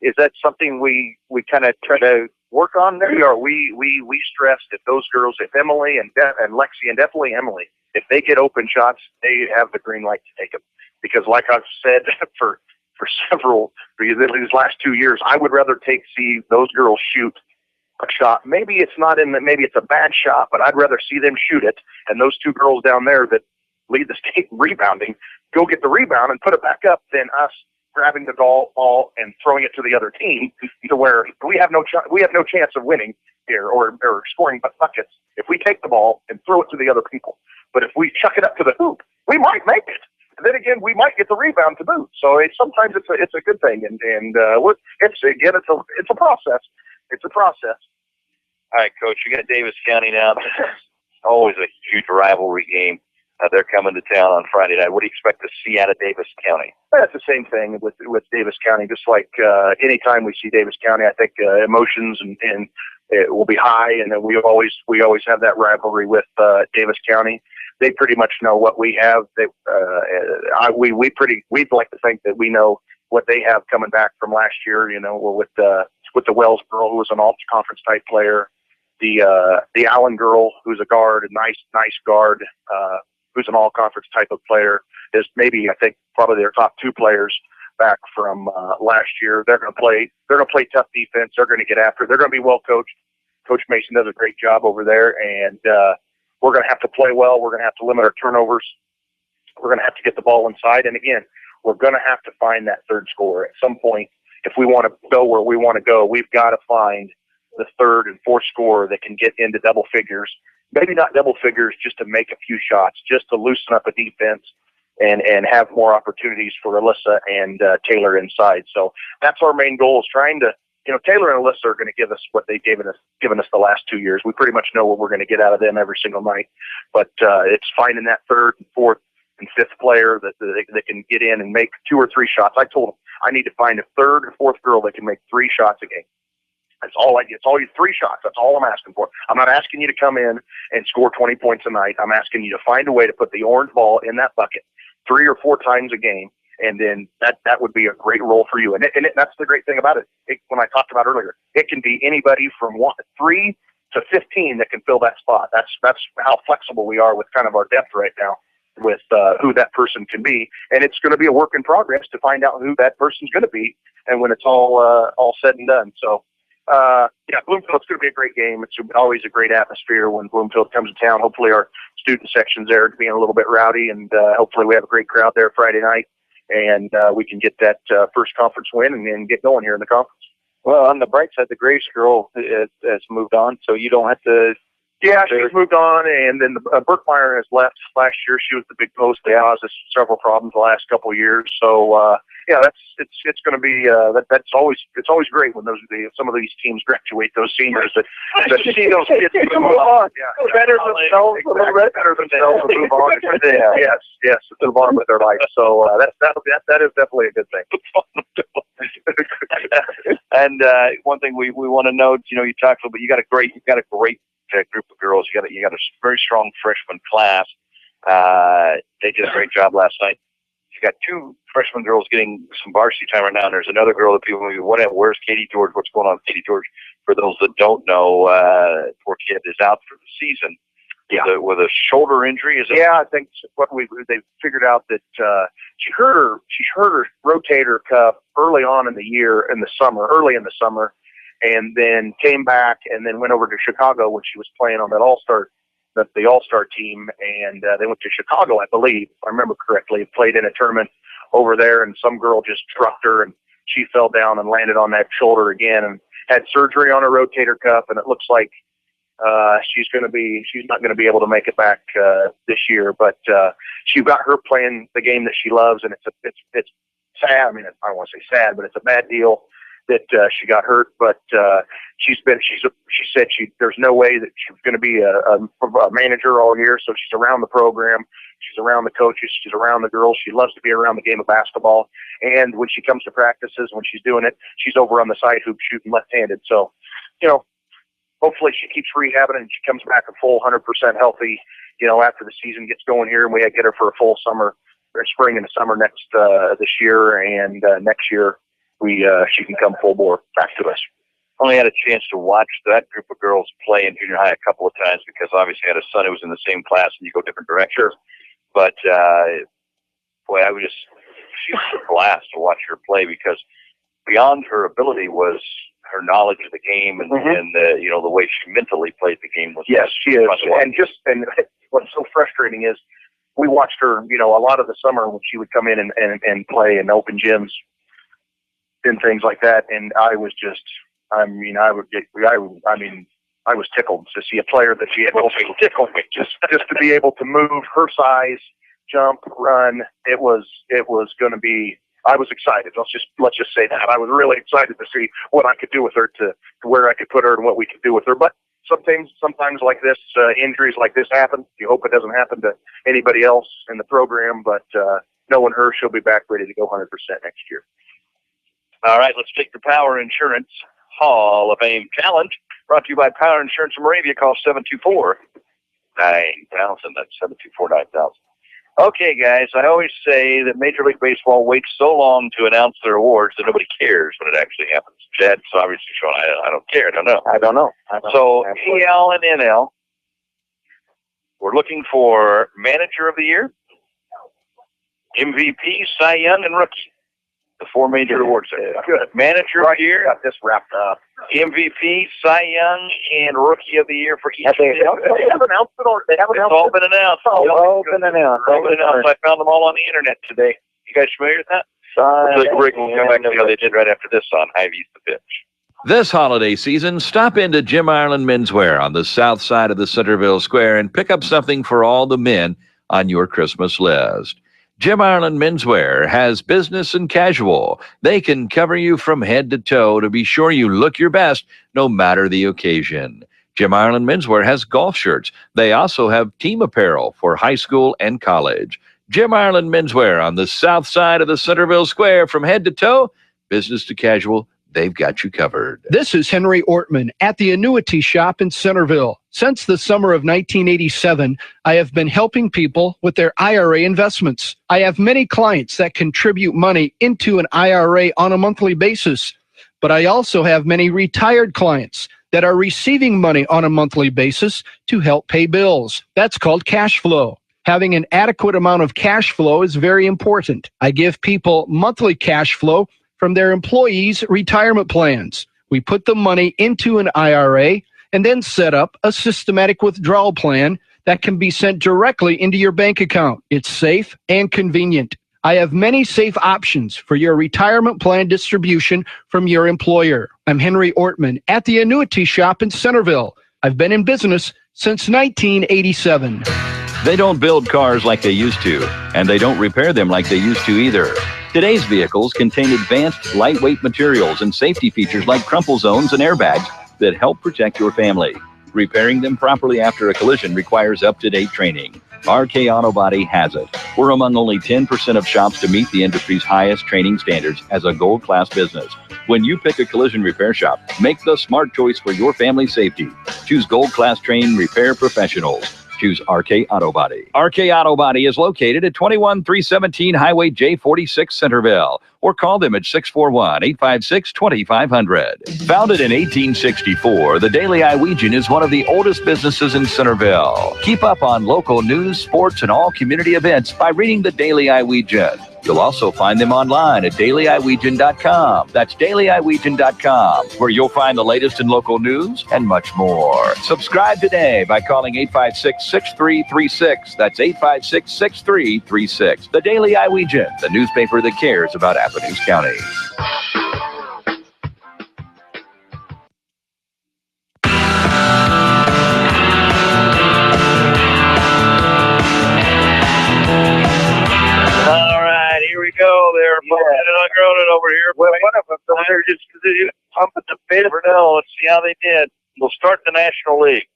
is that something we kind of try to work on there? We stressed if those girls, if Emily and Lexi, and definitely Emily, if they get open shots, they have the green light to take them. Because like I've said for these last 2 years, I would rather see those girls shoot a shot. Maybe it's a bad shot, but I'd rather see them shoot it. And those 2 girls down there that lead the state in rebounding go get the rebound and put it back up than us grabbing the ball and throwing it to the other team to where we have no chance of winning here or scoring buckets if we take the ball and throw it to the other people. But if we chuck it up to the hoop, we might make it. And then again, we might get the rebound to boot. So sometimes it's a good thing, and it's a process. It's a process. All right, Coach, you got Davis County now. Always a huge rivalry game. They're coming to town on Friday night. What do you expect to see out of Davis County? That's the same thing with Davis County. Just like anytime we see Davis County, I think emotions and it will be high, and then we always have that rivalry with Davis County. They pretty much know what we have. We'd like to think that we know what they have coming back from last year. With the Wells girl, who was an all-conference type player, the Allen girl, who's a guard, a nice guard, who's an all-conference type of player, is maybe I think probably their top 2 players back from last year. They're going to play tough defense. They're going to get after it. They're going to be well coached. Coach Mason does a great job over there, and we're going to have to play well. We're going to have to limit our turnovers. We're going to have to get the ball inside. And again, we're going to have to find that third scorer at some point. If we want to go where we want to go, we've got to find the third and fourth scorer that can get into double figures. Maybe not double figures just to make a few shots, just to loosen up a defense and have more opportunities for Alyssa and Taylor inside. So that's our main goal, is trying to, Taylor and Alyssa are going to give us what they've given us the last 2 years. We pretty much know what we're going to get out of them every single night, but it's finding that third and fourth and fifth player that can get in and make 2 or 3 shots. I told them I need to find a third or fourth girl that can make 3 shots a game. That's all I get. It's all you 3 shots. That's all I'm asking for. I'm not asking you to come in and score 20 points a night. I'm asking you to find a way to put the orange ball in that bucket 3 or 4 times a game, and then that would be a great role for you. And that's the great thing about it. When I talked about earlier, it can be anybody from 3 to 15 that can fill that spot. That's how flexible we are with kind of our depth right now with who that person can be. And it's going to be a work in progress to find out who that person's going to be, and when it's all said and done. So, Bloomfield's going to be a great game. It's always a great atmosphere when Bloomfield comes to town. Hopefully our student section's there being a little bit rowdy, and hopefully we have a great crowd there Friday night, and we can get that first conference win and get going here in the conference. Well, on the bright side, the Grace girl has moved on, so you don't have to. Yeah, she's moved on, and then Burkmeyer has left last year. She was the big post that caused us several problems the last couple of years. So it's going to be that's always great when some of these teams graduate, those seniors that see those kids move on. Better themselves, better themselves, and move on. Yes, to move on with their life. So that is definitely a good thing. And one thing we want to note, you talked a little bit. You got a great group of girls. You got a very strong freshman class. They did a great job last night. You got 2 freshman girls getting some varsity time right now, and there's another girl that people maybe where's Katie George? What's going on with Katie George? For those that don't know, poor kid is out for the season with a shoulder injury. Is it? Yeah, I think they figured out that she hurt her rotator cuff early in the summer, and then came back and then went over to Chicago when she was playing on that the All-Star team, and they went to Chicago, I believe, if I remember correctly, played in a tournament over there, and some girl just struck her, and she fell down and landed on that shoulder again, and had surgery on her rotator cuff, and it looks like she's not going to be able to make it back this year, but she got her playing the game that she loves, and it's sad. I mean, I don't want to say sad, but it's a bad deal that she got hurt, but she said there's no way that she's going to be a manager all year, so she's around the program, she's around the coaches, she's around the girls. She loves to be around the game of basketball, and when she comes to practices, when she's doing it, she's over on the side hoop shooting left-handed. So, hopefully she keeps rehabbing and she comes back a full 100% healthy, after the season gets going here, and we get her for a full summer, or spring and summer this year, and next year she can come full bore back to us. Only had a chance to watch that group of girls play in junior high a couple of times because obviously I had a son who was in the same class and you go different directions. But she was a blast to watch her play because beyond her ability was her knowledge of the game and the way she mentally played the game was. Yes, she is. And what's so frustrating is we watched her, a lot of the summer when she would come in and play in open gyms and things like that, and I was just. I was tickled to see a player that she had tickled me just to be able to move her size, jump, run. It was going to be. I was excited. Let's just say that I was really excited to see what I could do with her, to where I could put her and what we could do with her. But sometimes like this, injuries like this happen. You hope it doesn't happen to anybody else in the program. But knowing her, she'll be back ready to go 100% next year. All right, let's take the Power Insurance Hall of Fame Challenge, brought to you by Power Insurance of Moravia. Call 724-9000. That's 724-9000. Okay, guys, I always say that Major League Baseball waits so long to announce their awards that nobody cares when it actually happens. Chad's obviously showing I don't care. I don't know. So EL and NL, we're looking for Manager of the Year, MVP, Cy Young, and Rookie. The 4 major awards there. Good. Manager of the Year. Got this wrapped up. MVP, Cy Young, and Rookie of the Year for each. They have announced it, or they haven't announced it? It's all been announced. All been announced. I found them all on the internet today. You guys familiar with that? Rick will come back to how they did right after this on Hy-Vee's The Pitch. This holiday season, stop into Jim Ireland Menswear on the south side of the Centerville Square and pick up something for all the men on your Christmas list. Jim Ireland Menswear has business and casual. They can cover you from head to toe to be sure you look your best no matter the occasion. Jim Ireland Menswear has golf shirts. They also have team apparel for high school and college. Jim Ireland Menswear on the south side of the Centerville Square, from head to toe, business to casual, they've got you covered. This is Henry Ortman at the Annuity Shop in Centerville. Since the summer of 1987, I have been helping people with their IRA investments. I have many clients that contribute money into an IRA on a monthly basis, but I also have many retired clients that are receiving money on a monthly basis to help pay bills. That's called cash flow. Having an adequate amount of cash flow is very important. I give people monthly cash flow from their employees' retirement plans. We put the money into an IRA and then set up a systematic withdrawal plan that can be sent directly into your bank account. It's safe and convenient. I have many safe options for your retirement plan distribution from your employer. I'm Henry Ortman at the Annuity Shop in Centerville. I've been in business since 1987. They don't build cars like they used to, and they don't repair them like they used to either. Today's vehicles contain advanced lightweight materials and safety features like crumple zones and airbags that help protect your family. Repairing them properly after a collision requires up-to-date training. RK Auto Body has it. We're among only 10% of shops to meet the industry's highest training standards as a gold class business. When you pick a collision repair shop, make the smart choice for your family's safety. Choose gold class trained repair professionals. Choose RK Auto Body. RK Auto Body is located at 21317 Highway J46 Centerville, or call them at 641-856-2500. Founded in 1864, the Daily Iowegian is one of the oldest businesses in Centerville. Keep up on local news, sports, and all community events by reading the Daily Iowegian. You'll also find them online at dailyiwegian.com. That's dailyiwegian.com, where you'll find the latest in local news and much more. Subscribe today by calling 856-6336. That's 856-6336. The Daily Iowegian, the newspaper that cares about Apponeuse County. Go there, ungrounded over here. Well, one of them, they're just pumping the bid. No, let's see how they did. We'll start the National League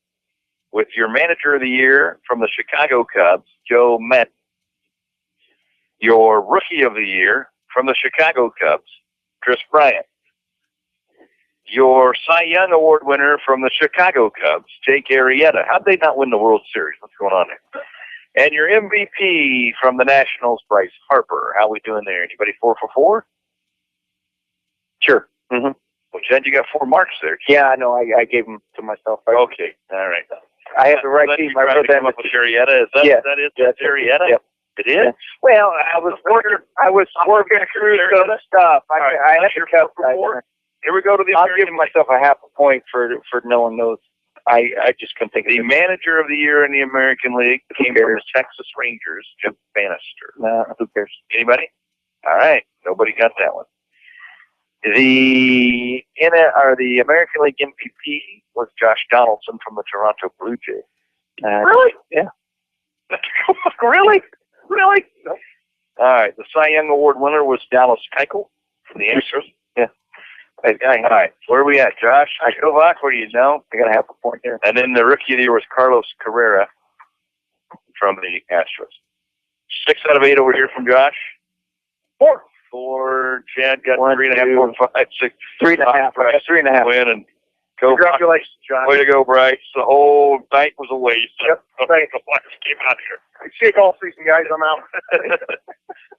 with your manager of the year from the Chicago Cubs, Joe Met. Your rookie of the year from the Chicago Cubs, Chris Bryant. Your Cy Young Award winner from the Chicago Cubs, Jake Arrieta. How'd they not win the World Series? What's going on there? And your MVP from the Nationals, Bryce Harper. How we doing there? Anybody 4 for 4? Sure. Mm-hmm. Well, Jen, you got 4 marks there. Yeah, I know. I gave them to myself. Okay. All right. I have the right team. I wrote that up with Arrieta. Is that, yeah. that is that's Arrieta? Yep. It is? Well, I was working through some stuff. I had to cut 4. Here we go to the I'll American give myself a half a point for knowing those. I just couldn't think of the manager of the year in the American League came from the Texas Rangers, Jim Bannister. Who cares? Anybody? All right. Nobody got that one. The American League MVP was Josh Donaldson from the Toronto Blue Jays. Really? Yeah. Really? Really? All right. The Cy Young Award winner was Dallas Keuchel from the Astros. Yeah. All right. Where are we at, Josh? Kovac, what do you know? I got a half a point here. And then the rookie of the year was Carlos Carrera from the Astros. 6 out of 8 over here from Josh. 4. Chad got 3.5, 4, 5, 6. 3.5. Right. 3.5. Win and congratulations, John. Way to go, Bryce. The whole night was a waste. Yep. Thanks. Came out here. See you golf season, guys. I'm out.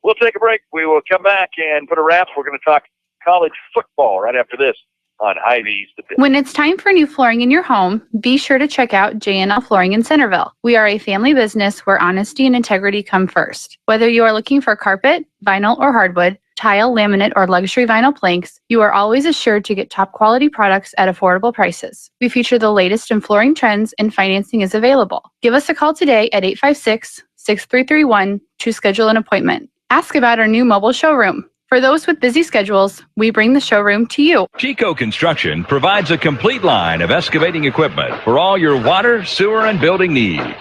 We'll take a break. We will come back and put a wrap. We're going to talk college football right after this on Ivy's The Pit. When it's time for new flooring in your home, be sure to check out J&L Flooring in Centerville. We are a family business where honesty and integrity come first. Whether you are looking for carpet, vinyl or hardwood, tile, laminate, or luxury vinyl planks, you are always assured to get top quality products at affordable prices. We feature the latest in flooring trends and financing is available. Give us a call today at 856-6331 to schedule an appointment. Ask about our new mobile showroom. For those with busy schedules, we bring the showroom to you. Chico Construction provides a complete line of excavating equipment for all your water, sewer, and building needs.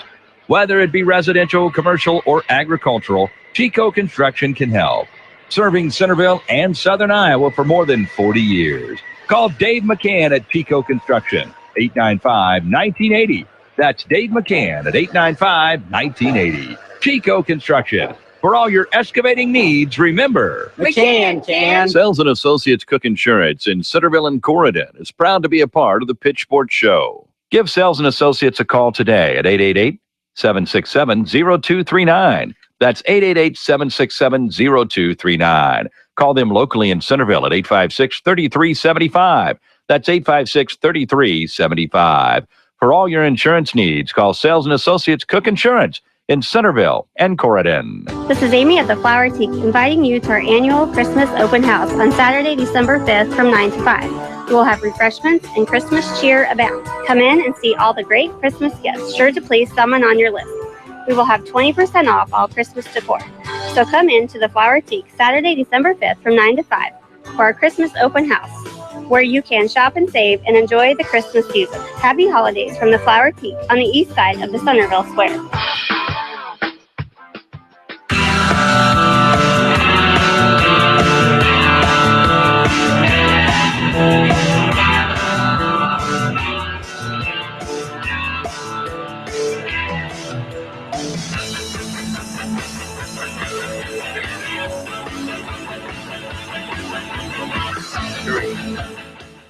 Whether it be residential, commercial, or agricultural, Chico Construction can help. Serving Centerville and Southern Iowa for more than 40 years. Call Dave McCann at Chico Construction, 895-1980. That's Dave McCann at 895-1980. Chico Construction. For all your excavating needs, remember, McCann can. Sells and Associates Cook Insurance in Centerville and Corridon is proud to be a part of the Pitch Sports Show. Give Sells and Associates a call today at 888-767-0239. That's 888-767-0239. Call them locally in Centerville at 856-3375. That's 856-3375. For all your insurance needs, call Sells and Associates Cook Insurance in Centerville and Corridon. This is Amy at the Flower Teak, inviting you to our annual Christmas open house on Saturday, December 5th from 9 to 5. We will have refreshments and Christmas cheer abound. Come in and see all the great Christmas gifts, sure to please someone on your list. We will have 20% off all Christmas decor. So come in to the Flower Teak Saturday, December 5th from 9 to 5 for our Christmas open house, where you can shop and save and enjoy the Christmas season. Happy holidays from the Flower Teak on the east side of the Centerville Square.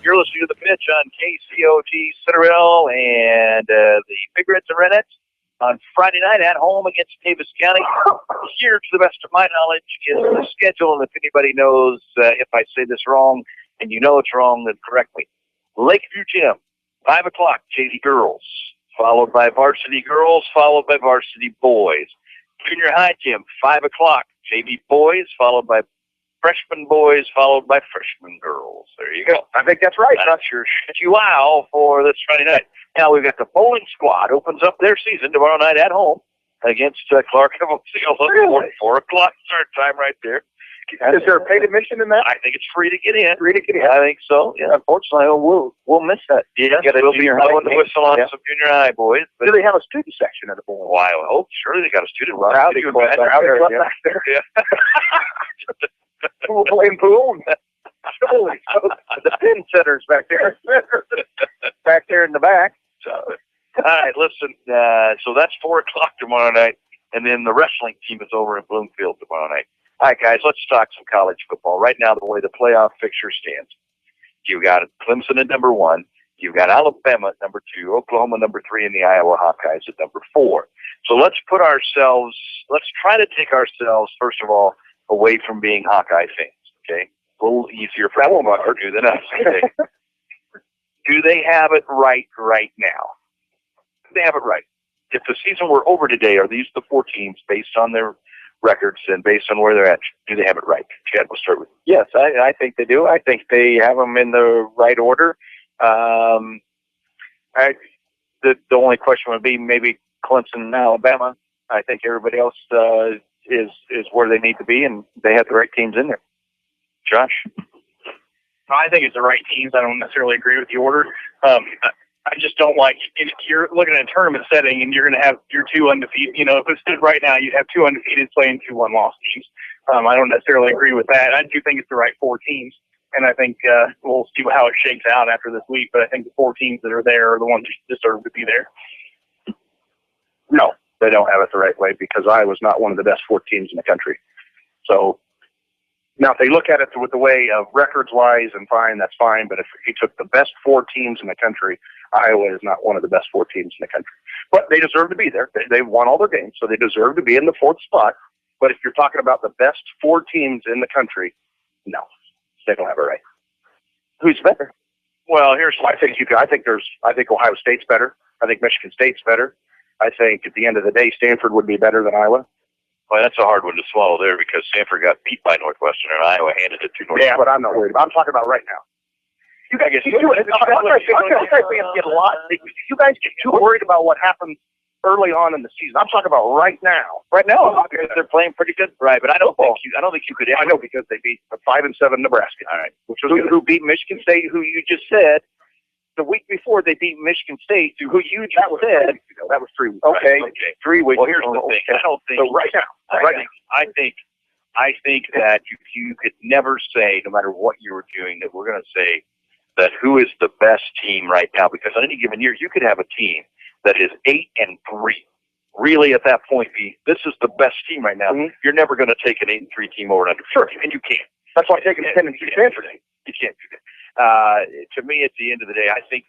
You're listening to The Pitch on KCOG Centerville and the Big Reds and Redheads on Friday night at home against Davis County. Here, to the best of my knowledge, is the schedule, and if anybody knows if I say this wrong and you know it's wrong, then correct me. Lakeview Gym, 5 o'clock, JV girls, followed by varsity girls, followed by varsity boys. Junior high gym, 5 o'clock, JV boys, followed by freshman boys, followed by freshman girls. There you go. I think that's right. That's your wow for this Friday night. Now we've got the bowling squad opens up their season tomorrow night at home against Clark Evans. Really? 4 o'clock start time right there. Is there a paid admission in that? I think it's free to get in. Free to get in. I think so. Yeah. Unfortunately, we'll miss that. Yeah, we'll be blowing the whistle on some junior high boys. Do they have a student section at the bowling? Why, I hope. Surely they got a student club. Rowdy club back there. Yeah. We'll play pool. Surely. So the pin setters back there. Back there in the back. So, all right, listen. So that's 4 o'clock tomorrow night, and then the wrestling team is over in Bloomfield tomorrow night. All right, guys, let's talk some college football. Right now, the way the playoff fixture stands, you've got Clemson at number 1. You've got Alabama at number 2, Oklahoma number 3, and the Iowa Hawkeyes at number 4. So let's try to take ourselves, first of all, away from being Hawkeye fans, okay? A little easier for them to do than us, okay? Do they have it right now? Do they have it right? If the season were over today, are these the 4 teams based on their records and based on where they're at? Do they have it right? Chad, we'll start with you. Yes, I think they do. I think they have them in the right order. The only question would be maybe Clemson and Alabama. I think everybody else is where they need to be, and they have the right teams in there. Josh? I think it's the right teams. I don't necessarily agree with the order. I just don't like if you're looking at a tournament setting and you're going to have your 2 undefeated. You know, if it stood right now, you'd have 2 undefeated playing 2 1-loss teams. I don't necessarily agree with that. I do think it's the right 4 teams, and I think we'll see how it shakes out after this week. But I think the 4 teams that are there are the ones that deserve to be there. No, they don't have it the right way because Iowa's not one of the best 4 teams in the country. So now if they look at it with the way of records-wise and fine, that's fine. But if you took the best 4 teams in the country, Iowa is not one of the best 4 teams in the country. But they deserve to be there. They've won all their games, so they deserve to be in the 4th spot. But if you're talking about the best 4 teams in the country, no, they don't have it right. Who's better? Well, here's I think Ohio State's better. I think Michigan State's better. I think at the end of the day, Stanford would be better than Iowa. Well, that's a hard one to swallow there because Stanford got beat by Northwestern and Iowa handed it to Northwestern. Yeah, but I'm not worried about it. I'm talking about right now. You guys get too worried about what happens early on in the season. I'm talking about right now. Right now, they're playing pretty good. Right, but I don't think you could. I know because they beat 5-7 Nebraska. All right, who beat Michigan State, who you just said the week before they beat Michigan State, who you just said that was 3 weeks. Okay, right. Okay. 3 weeks. Well, here's the thing. I don't think. So right now, I think that you could never say, no matter what you were doing, that we're going to say that who is the best team right now, because on any given year you could have a team that is 8-3. Really, at that point, this is the best team right now. Mm-hmm. You're never going to take an 8-3 team over an under. Sure, and you can't. That's why I'm taking 10-2 Stanford. You can't do that. To me, at the end of the day, I think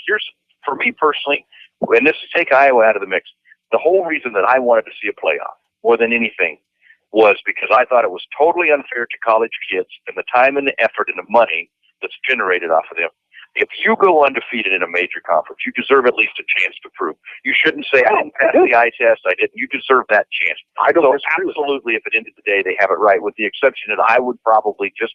here's, for me personally, and this is take Iowa out of the mix. The whole reason that I wanted to see a playoff more than anything was because I thought it was totally unfair to college kids and the time and the effort and the money that's generated off of them. If you go undefeated in a major conference, you deserve at least a chance to prove. You shouldn't say, I didn't pass the eye test, I didn't. You deserve that chance. I don't so absolutely, if at the end of the day they have it right, with the exception that I would probably, just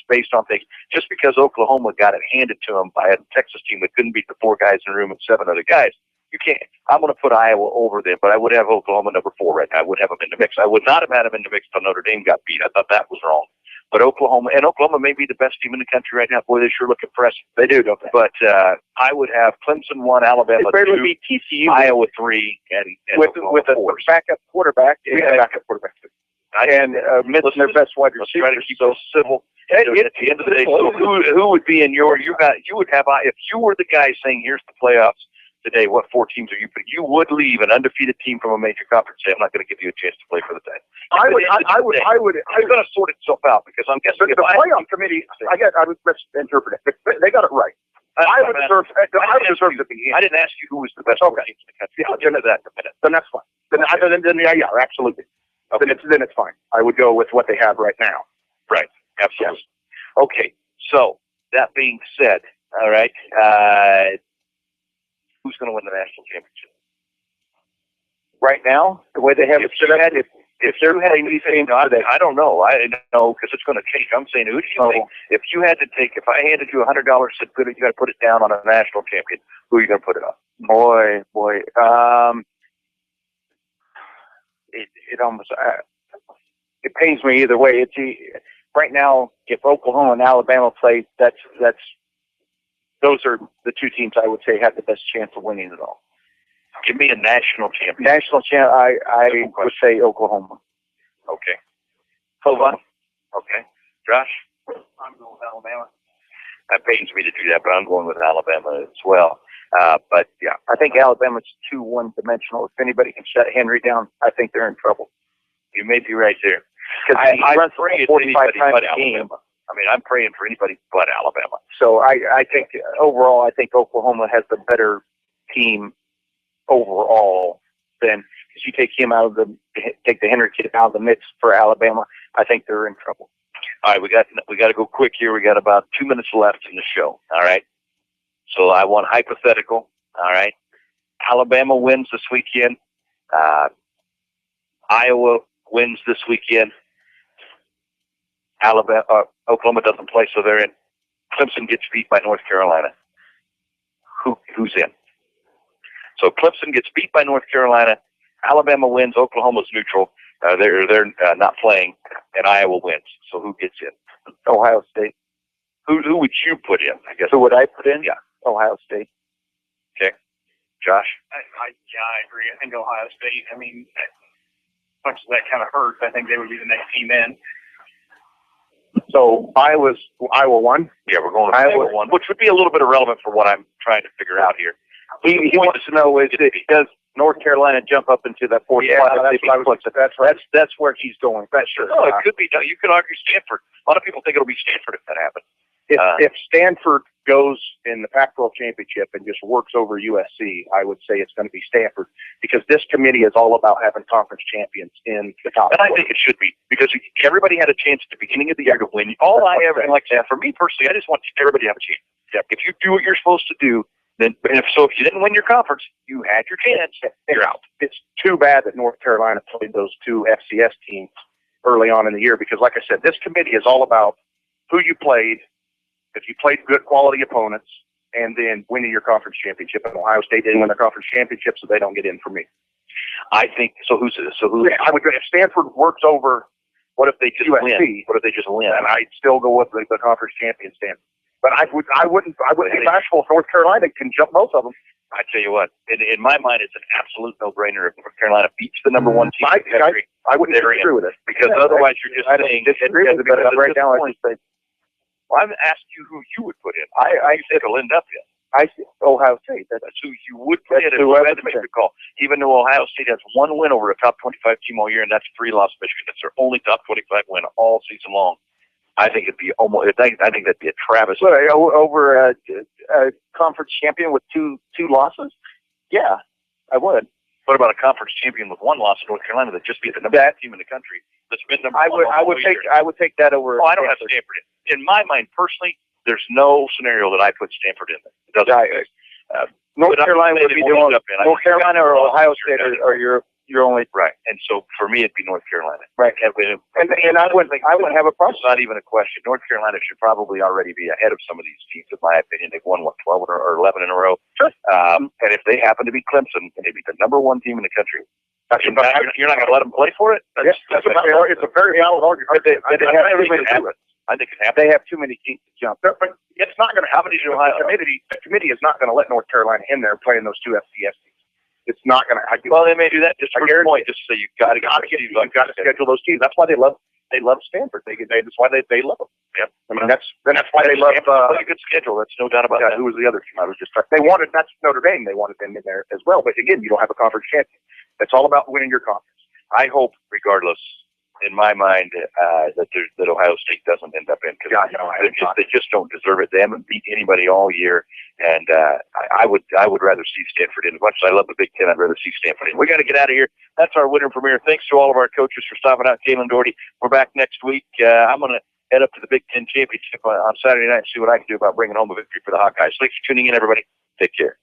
based on things, just because Oklahoma got it handed to them by a Texas team that couldn't beat the 4 guys in the room and 7 other guys, you can't. I'm going to put Iowa over them, but I would have Oklahoma number 4 right now. I would have them in the mix. I would not have had them in the mix until Notre Dame got beat. I thought that was wrong. But Oklahoma may be the best team in the country right now. Boy, they sure look impressive. They do, don't they? But I would have Clemson 1, Alabama 2, beat TCU, Iowa 3, and with a backup quarterback. Yeah, we had a backup quarterback too. And missing their best wide receiver. Let's try to keep those civil. At the end of the day, so who would be in your? You would have, if you were the guy saying, "Here's the playoffs today. What 4 teams are you?" But you would leave an undefeated team from a major conference. Say, I'm not going to give you a chance to play for the day. I would. It's going to sort itself out because I'm guessing the playoff committee. I would misinterpret it. They got it right. I would deserve to be in. I didn't ask you who was the best teams in the country. I'll get into that in a minute. Then that's fine. Then yeah, absolutely. Okay. Then it's fine. I would go with what they have right now. Right. Absolutely. Yes. Okay. So that being said, all right. Who's going to win the national championship? Right now, the way they have it set up, if they're playing these teams, I don't know. I know because it's going to change. I'm saying, who do you think? If you had to take, if I handed you $100, said, you got to put it down on a national champion, who are you going to put it on? Boy. It almost it pains me either way. Right now, if Oklahoma and Alabama play, those are the 2 teams I would say have the best chance of winning it all. Give me a national champion. National champ, I would say Oklahoma. Okay. Hold on. Okay. Josh? I'm going with Alabama. That pains me to do that, but I'm going with Alabama as well. But yeah, I think Alabama's too one-dimensional. If anybody can shut Henry down, I think they're in trouble. You may be right there. Because he runs 45 times a game. I mean, I'm praying for anybody but Alabama. So I think overall, I think Oklahoma has the better team overall than, because you take the Henry kid out of the mix for Alabama, I think they're in trouble. All right, we got to go quick here. We got about 2 minutes left in the show. All right. So I want hypothetical. All right. Alabama wins this weekend. Iowa wins this weekend. Oklahoma doesn't play, so they're in. Clemson gets beat by North Carolina. Who's in? So Clemson gets beat by North Carolina. Alabama wins. Oklahoma's neutral. They're not playing, and Iowa wins. So who gets in? Ohio State. Who would you put in? I guess. Who would I put in? Yeah. Ohio State. Okay. Josh? I agree. I think Ohio State. I mean, as much as that kind of hurts, I think they would be the next team in. So Iowa won? Yeah, we're going with Iowa 1, which would be a little bit irrelevant for what I'm trying to figure out here. He wants to know, does North Carolina jump up into that 4th spot? That's where he's going. That's sure. No, it could be. You could argue Stanford. A lot of people think it'll be Stanford if that happens. If Stanford goes in the Pac-12 championship and just works over USC, I would say it's going to be Stanford, because this committee is all about having conference champions in the top. And I think it should be, because everybody had a chance at the beginning of the year to win. All I ever, and like that, for me personally, I just want everybody to have a chance. Yep. If you do what you're supposed to do, then if you didn't win your conference, you had your chance. You're out. It's too bad that North Carolina played those 2 FCS teams early on in the year, because like I said, this committee is all about who you played, if you played good quality opponents, and then winning your conference championship. And Ohio State didn't win their conference championship, so they don't get in for me. I think so. Who? I would go if Stanford works over. What if they just USC, win? What if they just win? And I'd still go with the conference champion Stanford. But I wouldn't be bashful if North Carolina can jump both of them. I tell you what, in my mind, it's an absolute no-brainer if North Carolina beats the number one team in the country. I wouldn't disagree with it. Because otherwise you're just saying... disagree with it, but right now I just say... Well, I'm asking you who you would put in. I said it'll end up in. I see Ohio State. That's who you would put in if you had to make the call. Even though Ohio State has one win over a top 25 team all year, and that's 3-loss Michigan. That's their only top 25 win all season long. I think it'd be almost. I think that'd be a travesty. Over a conference champion with two losses? Yeah, I would. What about a conference champion with one loss in North Carolina that just beat the number one team in the country? That's been number one. I would take that over. Oh, I don't have Stanford in my mind personally. There's no scenario that I put Stanford in there. It doesn't. North Carolina would be the only. North Carolina or Ohio State are your only right. And so for me, it'd be North Carolina. Right. And I wouldn't have a problem. It's not even a question. North Carolina should probably already be ahead of some of these teams, in my opinion. They've won 12 or 11 in a row. Sure. And if they happen to be Clemson, and they be the number one team in the country, you're not going to let them play for it. It's a very valid argument. I think it happens. They have too many teams to jump. But it's not going to happen. The committee is not going to let North Carolina in there playing those two FCS teams. It's not going to. Well, they may do that just for a point, just so you've got to schedule those teams. That's why they love Stanford. That's why they love them. Yep. I mean that's why they love a good schedule. That's no doubt about that. Who was the other team? I was just that's Notre Dame. They wanted them in there as well. But again, you don't have a conference champion. It's all about winning your conference. I hope, regardless, in my mind, that Ohio State doesn't end up in, because they just don't deserve it. They haven't beat anybody all year, and I would rather see Stanford in. As much as I love the Big Ten, I'd rather see Stanford in. We got to get out of here. That's our winter premiere. Thanks to all of our coaches for stopping out. Kalen Doherty. We're back next week. I'm going to head up to the Big Ten Championship on Saturday night and see what I can do about bringing home a victory for the Hawkeyes. Thanks for tuning in, everybody. Take care.